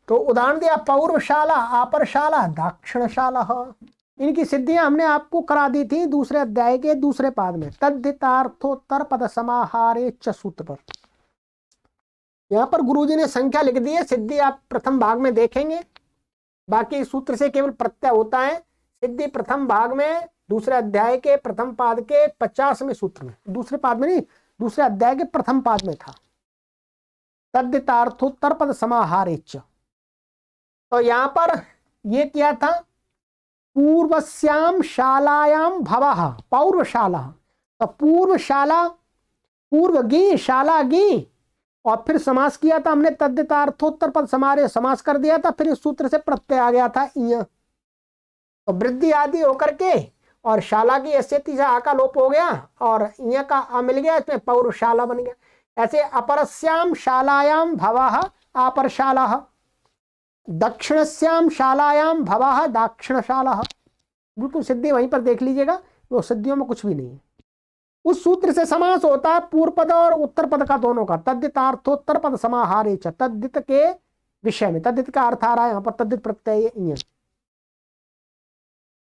तो उदाहरण दिया पौर्वशाला, अपरशाला, दाक्षिणशाला। इनकी सिद्धियां हमने आपको करा दी थी दूसरे अध्याय के दूसरे पाद में। तद्धितार्थोत्तर पद समाहारे च सूत्र पर यहाँ पर गुरुजी ने संख्या लिख दी है, सिद्धि आप प्रथम भाग में देखेंगे। बाकी सूत्र से केवल प्रत्यय होता है। सिद्धि प्रथम भाग में दूसरे अध्याय के प्रथम पाद के 50वें सूत्र में, दूसरे पाद में नहीं, दूसरे अध्याय के प्रथम पाद में था तद्धितार्थोत्तर पद समाहारे च। तो यहाँ पर ये क्या था, पूर्वस्याम शालायाम भवः, पौर्वशाला। तो पूर्वशाला, पूर्व गी, शाला गी, और फिर समास किया था हमने तद्धितार्थोत्तर पद समारे समास कर दिया था। फिर इस सूत्र से प्रत्यय आ गया था इय, तो वृद्धि आदि होकर के और शाला की स्थिति से आ का लोप हो गया और इय का आ मिल गया, इसमें पौर्वशाला बन गया। ऐसे अपरस्याम शालायाम भवः अपरशाला, दक्षिणस्याम शालायाम भवः दाक्षिणशाला। बिल्कुल सिद्धि वहीं पर देख लीजिएगा, वो सिद्धियों में कुछ भी नहीं है। उस सूत्र से समास होता है पूर्व पद और उत्तर पद का दोनों का। तद्धितार्थोत्तर पद समाहारे च, तद्धित के विषय में, तद्धित का अर्थ आ रहा है यहाँ पर तद्धित प्रत्यय।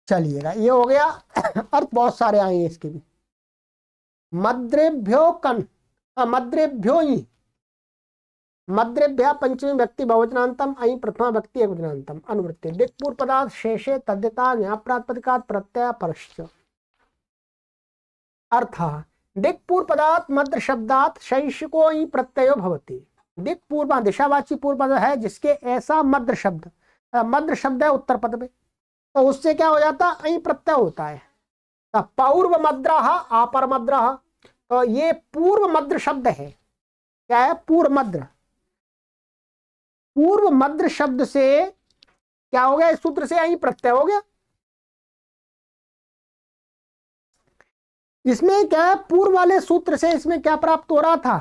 चलिएगा, ये हो गया। अर्थ बहुत सारे आए हैं इसके भी। मद्रेभ्यो कन, मद्रेभ्यो ही, मद्रेभ्य पंचमी व्यक्ति बहुवचनांतम, अयि प्रथमा व्यक्ति एकवचनांतम। अनुवृत्ति दिक् पूर्व पदार्थ शेषे तद्धिता ज्ञाप्रातिपदिकात् प्रत्यय परश्च। अर्थ दिक् पूर्व पदार्थ मद्र शब्दात् शैषिको ही प्रत्ययो भवति। दिक् पूर्व दिशावाची पूर्व पद है जिसके ऐसा मद्र शब्द, मद्र शब्द है उत्तर पद में, तो उससे क्या हो जाता है अई प्रत्यय होता है। पूर्व मद्रः अपर मद्रः, तो ये पूर्व मद्र शब्द है। क्या है पूर्व मद्र, पूर्व मद्र शब्द से क्या हो गया, इस सूत्र से अई प्रत्यय हो गया। इसमें क्या है पूर्व वाले सूत्र से इसमें क्या प्राप्त हो रहा था,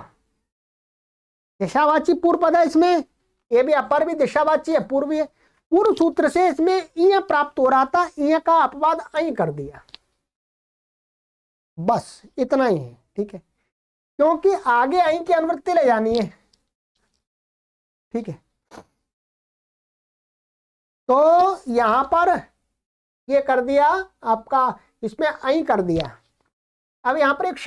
दिशावाची पूर्व पद है इसमें, ये भी अपर भी दिशावाची है, पूर्व है। पूर्व सूत्र से इसमें इय प्राप्त हो रहा था, इय का अपवाद अई कर दिया, बस इतना ही है। ठीक है, क्योंकि आगे अई की अनुवृत्ति ले जानी है। ठीक है, तो यहां पर ये कर दिया आपका, इसमें अई कर दिया। अब यहाँ पर एक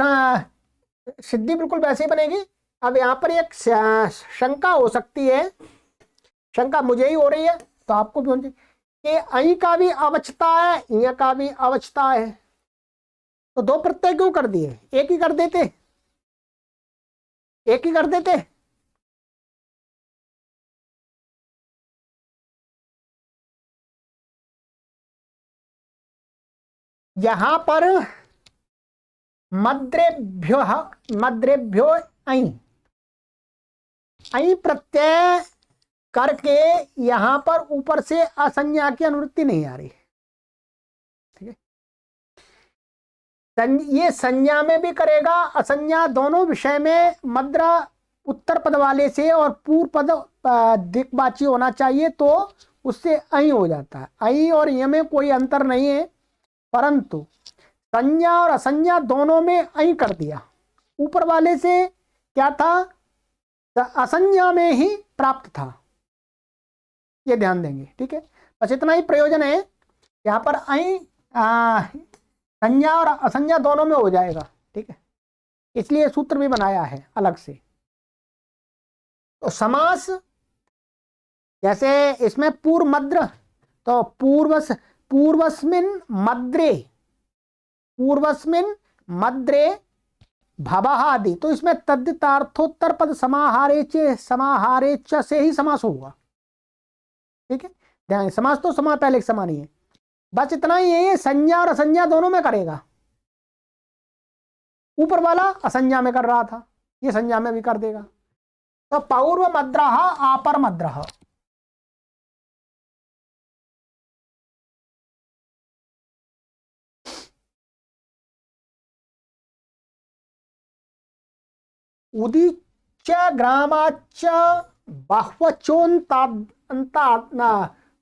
सिद्धि बिल्कुल वैसे ही बनेगी। अब यहाँ पर एक शंका हो सकती है, शंका मुझे ही हो रही है तो आपको भी होनी कि अई का भी अवचता है, इय का भी अवचता है, तो दो प्रत्यय क्यों कर दिए, एक ही कर देते, एक ही कर देते। यहां पर मद्रेभ्यो, मद्रेभ्यो अई, अई प्रत्यय करके यहां पर ऊपर से असंज्ञा की अनुवृत्ति नहीं आ रही। ठीक है, ये संज्ञा में भी करेगा, असंज्ञा, दोनों विषय में मद्रा उत्तर पद वाले से और पूर्व पद दिक्वाची होना चाहिए, तो उससे अई हो जाता है। अई और ये में कोई अंतर नहीं है, परंतु संज्ञा और असंज्ञा दोनों में अई कर दिया। ऊपर वाले से क्या था, असंज्ञा में ही प्राप्त था, ये ध्यान देंगे। ठीक है, बस इतना ही प्रयोजन है, यहाँ पर अई संज्ञा और असंज्ञा दोनों में हो जाएगा। ठीक है, इसलिए सूत्र भी बनाया है अलग से। तो समास जैसे इसमें पूर्व मद्र, तो पूर्वस्मिन मद्रे, पूर्वस्मिन मद्रे भवः आदि, तो इसमें तद्धितार्थोत्तर पद समाहारे च से ही समास होगा। ठीक है, ध्यान, समास तो समा पहले समान ही है, बस इतना ही है, संज्ञा और असंज्ञा दोनों में करेगा। ऊपर वाला असंज्ञा में कर रहा था, ये संज्ञा में भी कर देगा। तो पूर्व मद्रः आपर मद्रः, उदीच्य ग्रामाच्च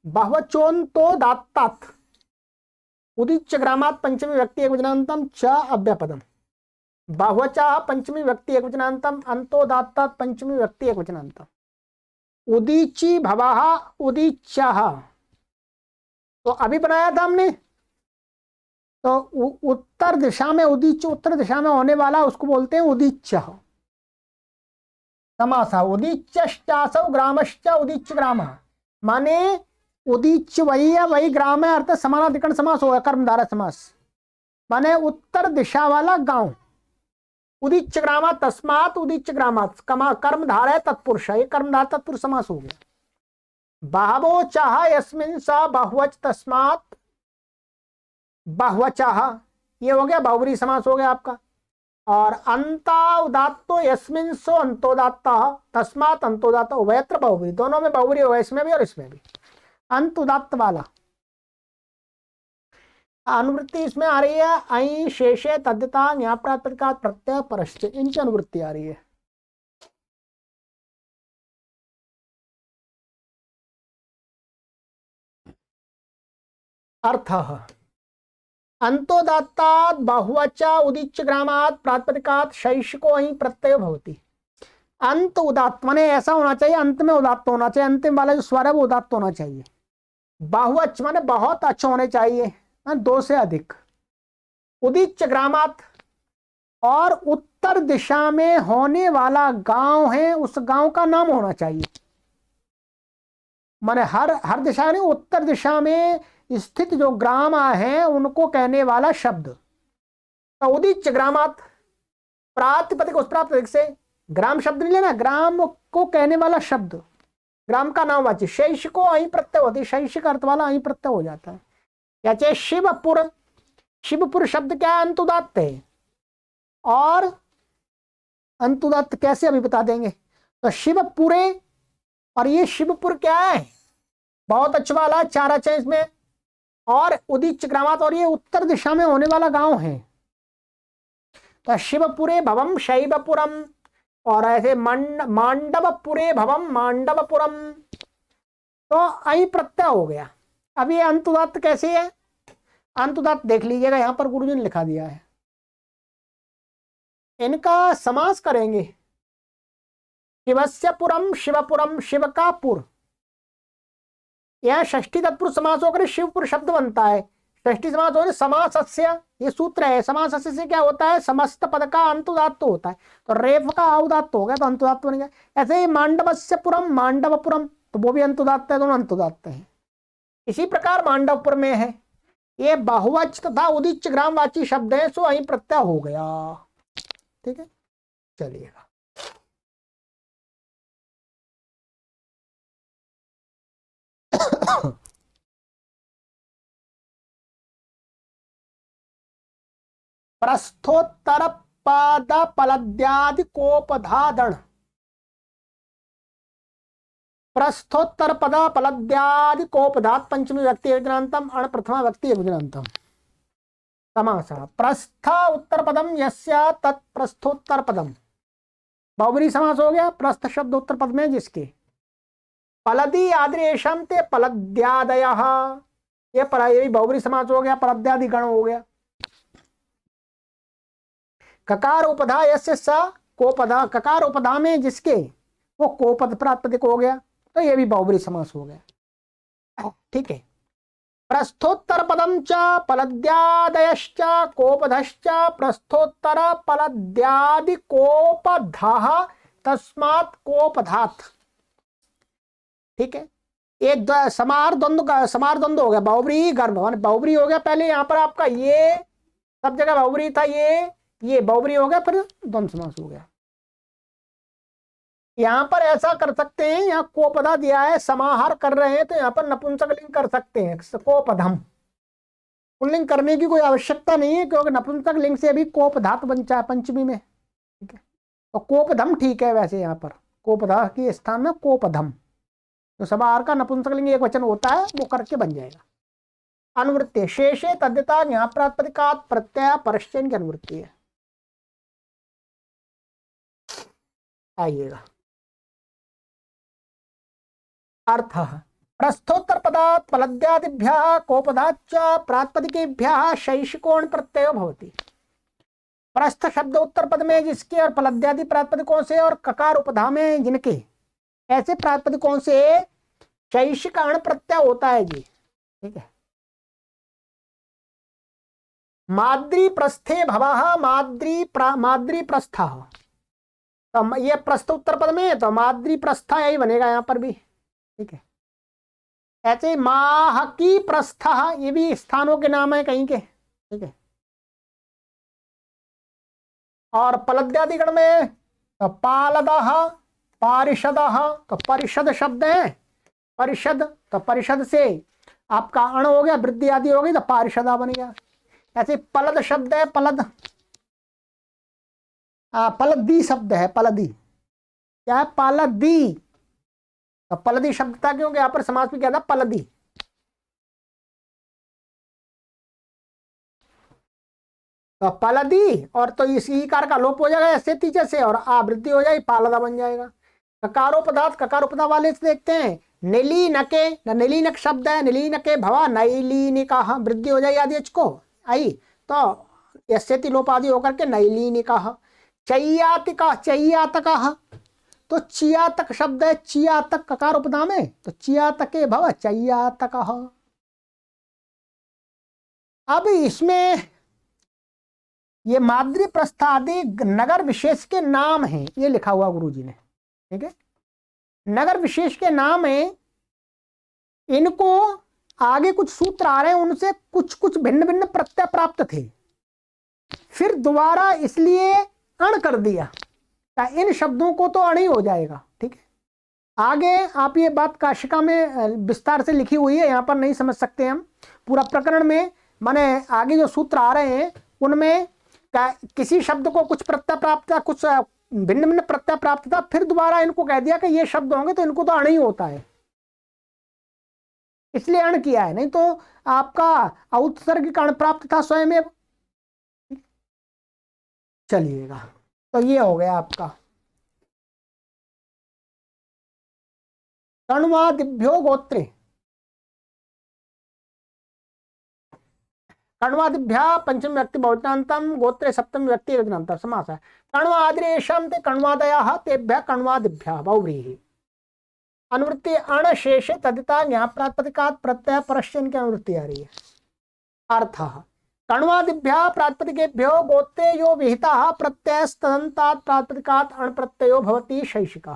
बह्वचोन्तोदात्तात्, उदीच्य ग्रामात् पंचमी व्यक्ति एकवचनान्तम च अव्यपदम, बहुवचः पंचमी व्यक्ति एकवचनान्तम अंतोदात्तात् पंचमी व्यक्ति एकवचनान्तम। उदीची भवः उदीच्यः, तो अभी बनाया था हमने, तो उत्तर दिशा में उदीच्य, उत्तर दिशा में होने वाला उसको बोलते हैं उदीच्य। समासा उदीच्यश्चासौ ग्रामश्च उदीच्य ग्राम, माने उदीच्य वही है, वही ग्राम है, अर्थात समानाधिकरण समास होगा, कर्मधारय समास, माने उत्तर दिशा वाला गांव। उदीच्य ग्रामा तस्मात् उदीच्य ग्रामात्, कर्मधारय तत्पुरुष, ये कर्मधार तत्पुरुष समास हो गया। बहवो चाह यस्मिन् स बहुवच तस्मात् बहुवचः, ये हो गया बहुब्री समास हो गया आपका। और अंता उदात्तो यस्मिन् सो अंतोदात्तः तस्मात् अंतोदात्त, उभयत्र बहुब्री, दोनों में बहुब्री होगा, इसमें भी और इसमें भी। अंत उदात्त वाला अनुवृत्ति इसमें आ रही है, अई शेषे तद्धिता यहाँ प्रातिपदिका प्रत्यय परश्च, इनकी अनुवृत्ति आ रही है। अर्थः अंतोदात्तात् बहुवचा उदीच्य ग्रामात् प्रातिपदिकात् शैषिको अई प्रत्यय भवति। अंत उदात्त माने ऐसा होना चाहिए, अंत में उदात्त होना चाहिए, अंतिम वाला जो स्वर है वो उदात्त होना चाहिए। बहुवच माने बहुत अच्छे होने चाहिए, दो से अधिक। उदीच्य ग्रामात्, और उत्तर दिशा में होने वाला गांव है, उस गांव का नाम होना चाहिए, माने हर दिशा नहीं, उत्तर दिशा में स्थित जो ग्राम है उनको कहने वाला शब्द। तो उदीच्य ग्रामात्, प्रातिपदिक उस प्रातिपदिक से, ग्राम शब्द नहीं लेना, ग्राम को कहने वाला शब्द, ग्राम का नाम वाच्य। शैष को अही प्रत्यय होती है, शैषिक अर्थ वाला अही प्रत्यय हो जाता है। क्या चाहिए, शिवपुर, शिवपुर शब्द क्या है, अंतुदात्त है, और अंतुदात्त कैसे अभी बता देंगे। तो शिवपुरे, और ये शिवपुर क्या है, बहुत अच्छा वाला, चार अच्छा इसमें, और उदीच्य ग्रामात्, और ये उत्तर दिशा में होने वाला गांव है। तो शिवपुरे भवम शैवपुरम, और ऐसे मांडवपुरे भवम मांडवपुरम, तो अई प्रत्यय हो गया। अब ये अंतुदात्त कैसे है, अंतुदात्त देख लीजिएगा, यहां पर गुरुजी ने लिखा दिया है, इनका समास करेंगे। शिवस्य पुरम शिवपुरम, शिव का पुर, यह षष्ठी तत्पुरुष समास होकर शिवपुर शब्द बनता है। षष्ठी समास होने समासस्य, ये सूत्र है, समासस्य से क्या होता है, समस्त पद का अंतुदात्त होता है, तो रेफ का औदात्त हो गया, तो अंतुदात्त बन गया। ऐसे ही मांडवस्य पुरम मांडवपुरम, तो वो भी अंतुदात्त है, दोनों अंतुदात्त है। इसी प्रकार मांडवपुर में है, ये बहुवच तथा उदीच्य ग्रामवाची शब्द है, सो अही प्रत्यय हो गया। ठीक है, चलिएगा। प्रस्थोत्तर पद पलद्यादि कोपधादण, प्रस्थोत्तर पदा पलद्यादि कोपदात पंचमी व्यक्ति एकवचनांतम अण प्रथमा व्यक्ति एकवचनांतम समासः। प्रस्थ उत्तर पदम यस्य तत् प्रस्थोत्तर पदम बहुब्रीहि समास हो गया। प्रस्थ शब्द उत्तर पद में जिसके। पलदी आदिरेशम ते पलद्यादयः ये भी बहुब्रीहि समास हो गया। पलद्यादि गण हो गया। ककार उपधा यस्य स कोपदा ककार उपधा में जिसके वो कोपद प्रातिपदिक हो गया तो ये भी बहुब्रीहि समास हो गया। ठीक है। प्रस्थोत्तर पदम च पलद्यादयश्च कोपधश्च प्रस्थोत्तर पलद्यादि कोपधः तस्मात् कोपधात्। ठीक है। एक समार द्वंद्व हो गया। बहुब्रीहि गर्भ माने बहुब्रीहि हो गया। पहले यहाँ पर आपका ये सब जगह बहुब्रीहि था। ये बहुब्रीहि हो गया फिर द्वंद्व समास हो गया। यहां पर ऐसा कर सकते हैं। यहाँ कोपदा दिया है समाहार कर रहे हैं तो यहाँ पर नपुंसक लिंग कर सकते हैं कोपधम। पुल्लिंग करने की कोई आवश्यकता नहीं है क्योंकि नपुंसक लिंग से भी कोपधात बनता है पंचमी में। ठीक है। तो कोपधम ठीक है। वैसे यहाँ पर कोपधा के स्थान में कोपधम तो समाहार का नपुंसक लिंग एक वचन होता है वो करके बन जाएगा। अनुवृत्ति शेषे तद्यता यहाँ प्रातिपदिकात् प्रत्यय परश्चन की अनुवृत्ति है। आइएगा। अर्थ प्रस्थोत्तर पदात् पलद्यादिभ्यः कोपदाच्च प्रातिपदिकेभ्यः शैशिकोण प्रत्ययो भवति। प्रस्थ शब्द उत्तर पद में जिसके और पलद्यादि प्रातिपदिकों से और ककार उपधा में जिनके ऐसे प्रातिपदिकों से शैशिक अण प्रत्यय होता है जी। ठीक है। माद्री प्रस्थे भवः माद्री प्रस्था तो ये प्रस्थ उत्तर पद में तो माद्री प्रस्था यही बनेगा यहाँ पर भी। ठीक है। ऐसे माह की प्रस्था ये भी स्थानों के नाम है कहीं के। ठीक है। और पलद्यादिगण में तो पालदः पारिषदः तो परिषद शब्द है। परिषद तो परिषद से आपका अण हो गया वृद्धि आदि हो गई तो पारिषदा बन गया। ऐसे पलद शब्द है पलद पलदी शब्द है। पलदी क्या है? पलदी तो पलदी शब्द था क्योंकि यहां पर समास में क्या था पलदी। तो पलदी और तो इस ईकार का लोप हो जाएगा ऐसे तीजे से और आवृद्धि हो जाएगी पालदा बन जाएगा। ककारोपदात ककारोपदा वाले से देखते हैं निलीनके निलीनक शब्द है। निलीनके भवा नैलीनिका वृद्धि हो जाएगी आदि को आई तो यस्यति लोप आदि होकर के नैलीनिका। चैयातिका चैयातका तो चियातक शब्द है। चियातक ककार उपदा में तो चियातके भव चैयातक। अब इसमें ये माद्री प्रस्थादि नगर विशेष के नाम हैं। ये लिखा हुआ गुरुजी ने। ठीक है। नगर विशेष के नाम है। इनको आगे कुछ सूत्र आ रहे हैं उनसे कुछ कुछ भिन्न भिन्न प्रत्यय प्राप्त थे फिर दोबारा इसलिए अण कर दिया। इन शब्दों को तो अण ही हो जाएगा। ठीक है। आगे आप ये बात काशिका में विस्तार से लिखी हुई है। यहाँ पर नहीं समझ सकते हम पूरा प्रकरण में। माने आगे जो सूत्र आ रहे हैं उनमें किसी शब्द को कुछ प्रत्यय प्राप्त था कुछ भिन्न भिन्न प्रत्यय प्राप्त था फिर दोबारा इनको कह दिया कि ये शब्द होंगे तो इनको तो अण ही होता है इसलिए अण किया है। नहीं तो आपका औत्सर्गिक अण प्राप्त था स्वयं में। चलिएगा। तो ये हो गया आपका कण्वादिभ्यो गोत्रे। कण्वादिभ्या पंचम व्यक्ति बहुवचनान्तम गोत्रे सप्तम व्यक्ति एकवचनान्तम समास है। कण्वादिरेशम ते कण्वादयः तेभ्यः कण्वादिभ्यः बहुव्रीहि। अनुवृत्ति अण शेषे तदिता ज्ञाप प्रातिपदिकात् प्रत्यय परश्चन की अनुवृत्ति आ रही है। अर्थः कण्वादिभ्यः प्रातिपदिकेभ्यो गोत्रे यो विहितः प्रत्ययस्तदन्तात् प्रातिपदिकात् अण प्रत्ययो भवति शैशिकः।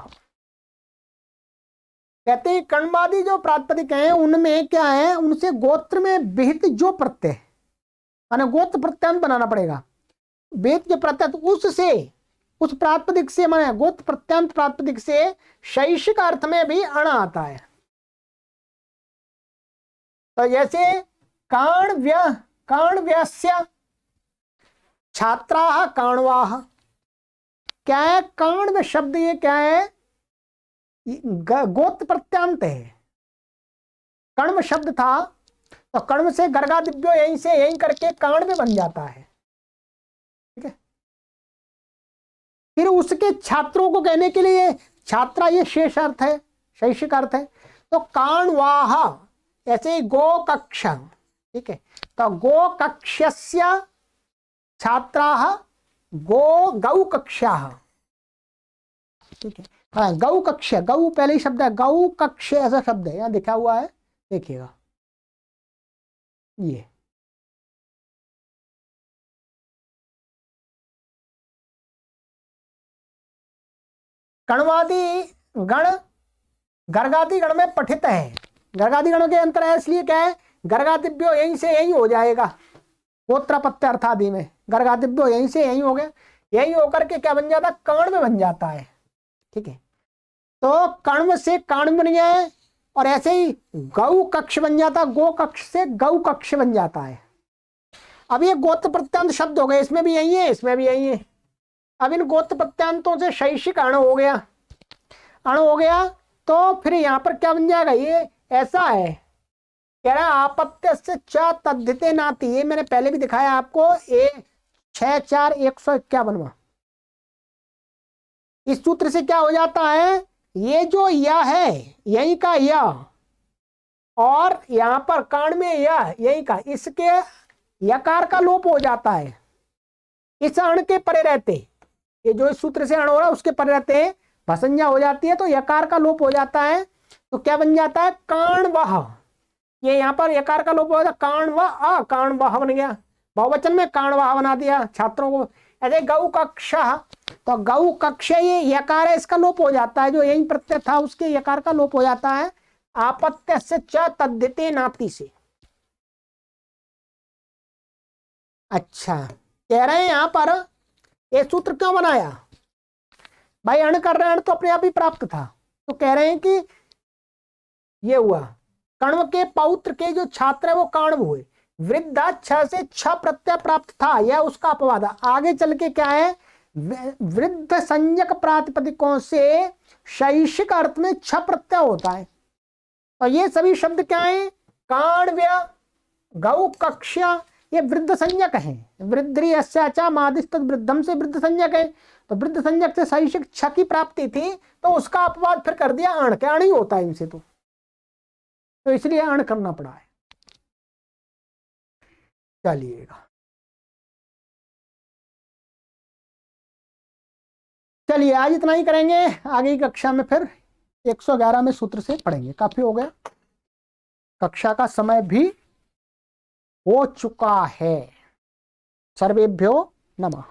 कहते हैं कण्वादि जो प्रातिपदिक हैं उनमें क्या है उनसे गोत्र में विहित जो प्रत्यय माने गोत्र प्रत्यय बनाना पड़ेगा। वेद के प्रत्यय उससे उस प्रातिपदिक से माने गोत्र प्रत्यंत प्रातिपदिक से शैशिक अर्थ में भी अण आता है। तो जैसे काण्व्यस्य छात्राः काण्वाः क्या है? काण्व शब्द ये क्या है? गोत्र प्रत्यांत है, कण्व शब्द था तो कण्व से गर्गा दिव्यो यहीं से यहीं करके कांड में बन जाता है। ठीक है, फिर उसके छात्रों को कहने के लिए छात्रा ये शेष अर्थ है, शैक्षिक अर्थ है, तो काण्वाह ऐसे ही गो कक्ष। ठीक है, तो गो कक्षस्य छात्राः गौ कक्षाः। ठीक है, हाँ गौ कक्ष, गौ पहले ही शब्द है, गौ कक्ष ऐसा शब्द है यहाँ लिखा हुआ है, देखिएगा ये कण्वादि गण गर्गादि गण में पठित है। गर्गादि गणों के अंतर है, इसलिए क्या है, गर्गादिव्यो यहीं से यहीं हो जाएगा, गोत्र प्रत्यर्थादि में गर्गादिव्यो यहीं से यहीं हो गया, यही होकर के क्या बन जाता है, कर्ण में बन जाता है। ठीक है, तो कण्व से काण्व बन गया है, और ऐसे ही गौ कक्ष बन जाता, गो कक्ष से गौ कक्ष बन जाता है। अब ये गोत्र प्रत्यांत शब्द हो गए, इसमें भी यही है, इसमें भी यही है। अब इन गोत्र प्रत्यांतों से शैक्षिक अण हो गया, अण हो गया, तो फिर यहाँ पर क्या बन जाएगा, ये ऐसा है, कह रहा है आपत्य से च तद्धिते नाती, ये मैंने पहले भी दिखाया आपको, 64151। इस सूत्र से क्या हो जाता है, ये जो या है यही का या, और यहां पर कांड में या यही का, इसके यकार का लोप हो जाता है, इस अण के परे रहते, ये जो इस सूत्र से अण हो रहा है उसके परे रहते भसंज्ञा हो जाती है, तो यकार का लोप हो जाता है, तो क्या बन जाता है, काण्वः। ये यहाँ पर यकार का लोप हो जाता, काण्व काण्वः बन गया, बहुवचन में काण्वः बना दिया छात्रों को। ऐसे गौ कक्ष, तो गौ कक्ष ये यकार है, इसका लोप हो जाता है, जो यही प्रत्यय था उसके यकार का लोप हो जाता है, आपत्य से च तद्धिते नाती से। अच्छा, कह रहे हैं यहां पर ये सूत्र क्यों बनाया भाई, अण कर रहे हैं, अण तो अपने आप ही प्राप्त था, तो कह रहे हैं कि ये हुआ कण्व के पौत्र के जो छात्र है वो काण्व हुए, वृद्धा छ से छ प्रत्यय प्राप्त था, यह उसका अपवाद। आगे चल के क्या है, वृद्ध संज्ञक प्रातिपदिकों से शैक्षिक अर्थ में छ प्रत्यय होता है, और ये सभी शब्द क्या है, काण्व्य गौ कक्ष, ये वृद्ध संज्ञक है, वृद्धि अस्याचा मादिस्तद वृद्धम से वृद्ध संज्ञक है, तो वृद्ध संज्ञक से शैक्षिक छ की प्राप्ति थी, तो उसका अपवाद फिर कर दिया अण, क्या अण ही होता है इनसे, तो इसलिए अण करना पड़ा है। चलिएगा, चलिए आज इतना ही करेंगे, आगे की कक्षा में फिर 111 में सूत्र से पढ़ेंगे। काफी हो गया, कक्षा का समय भी हो चुका है। सर्वेभ्यो नमः।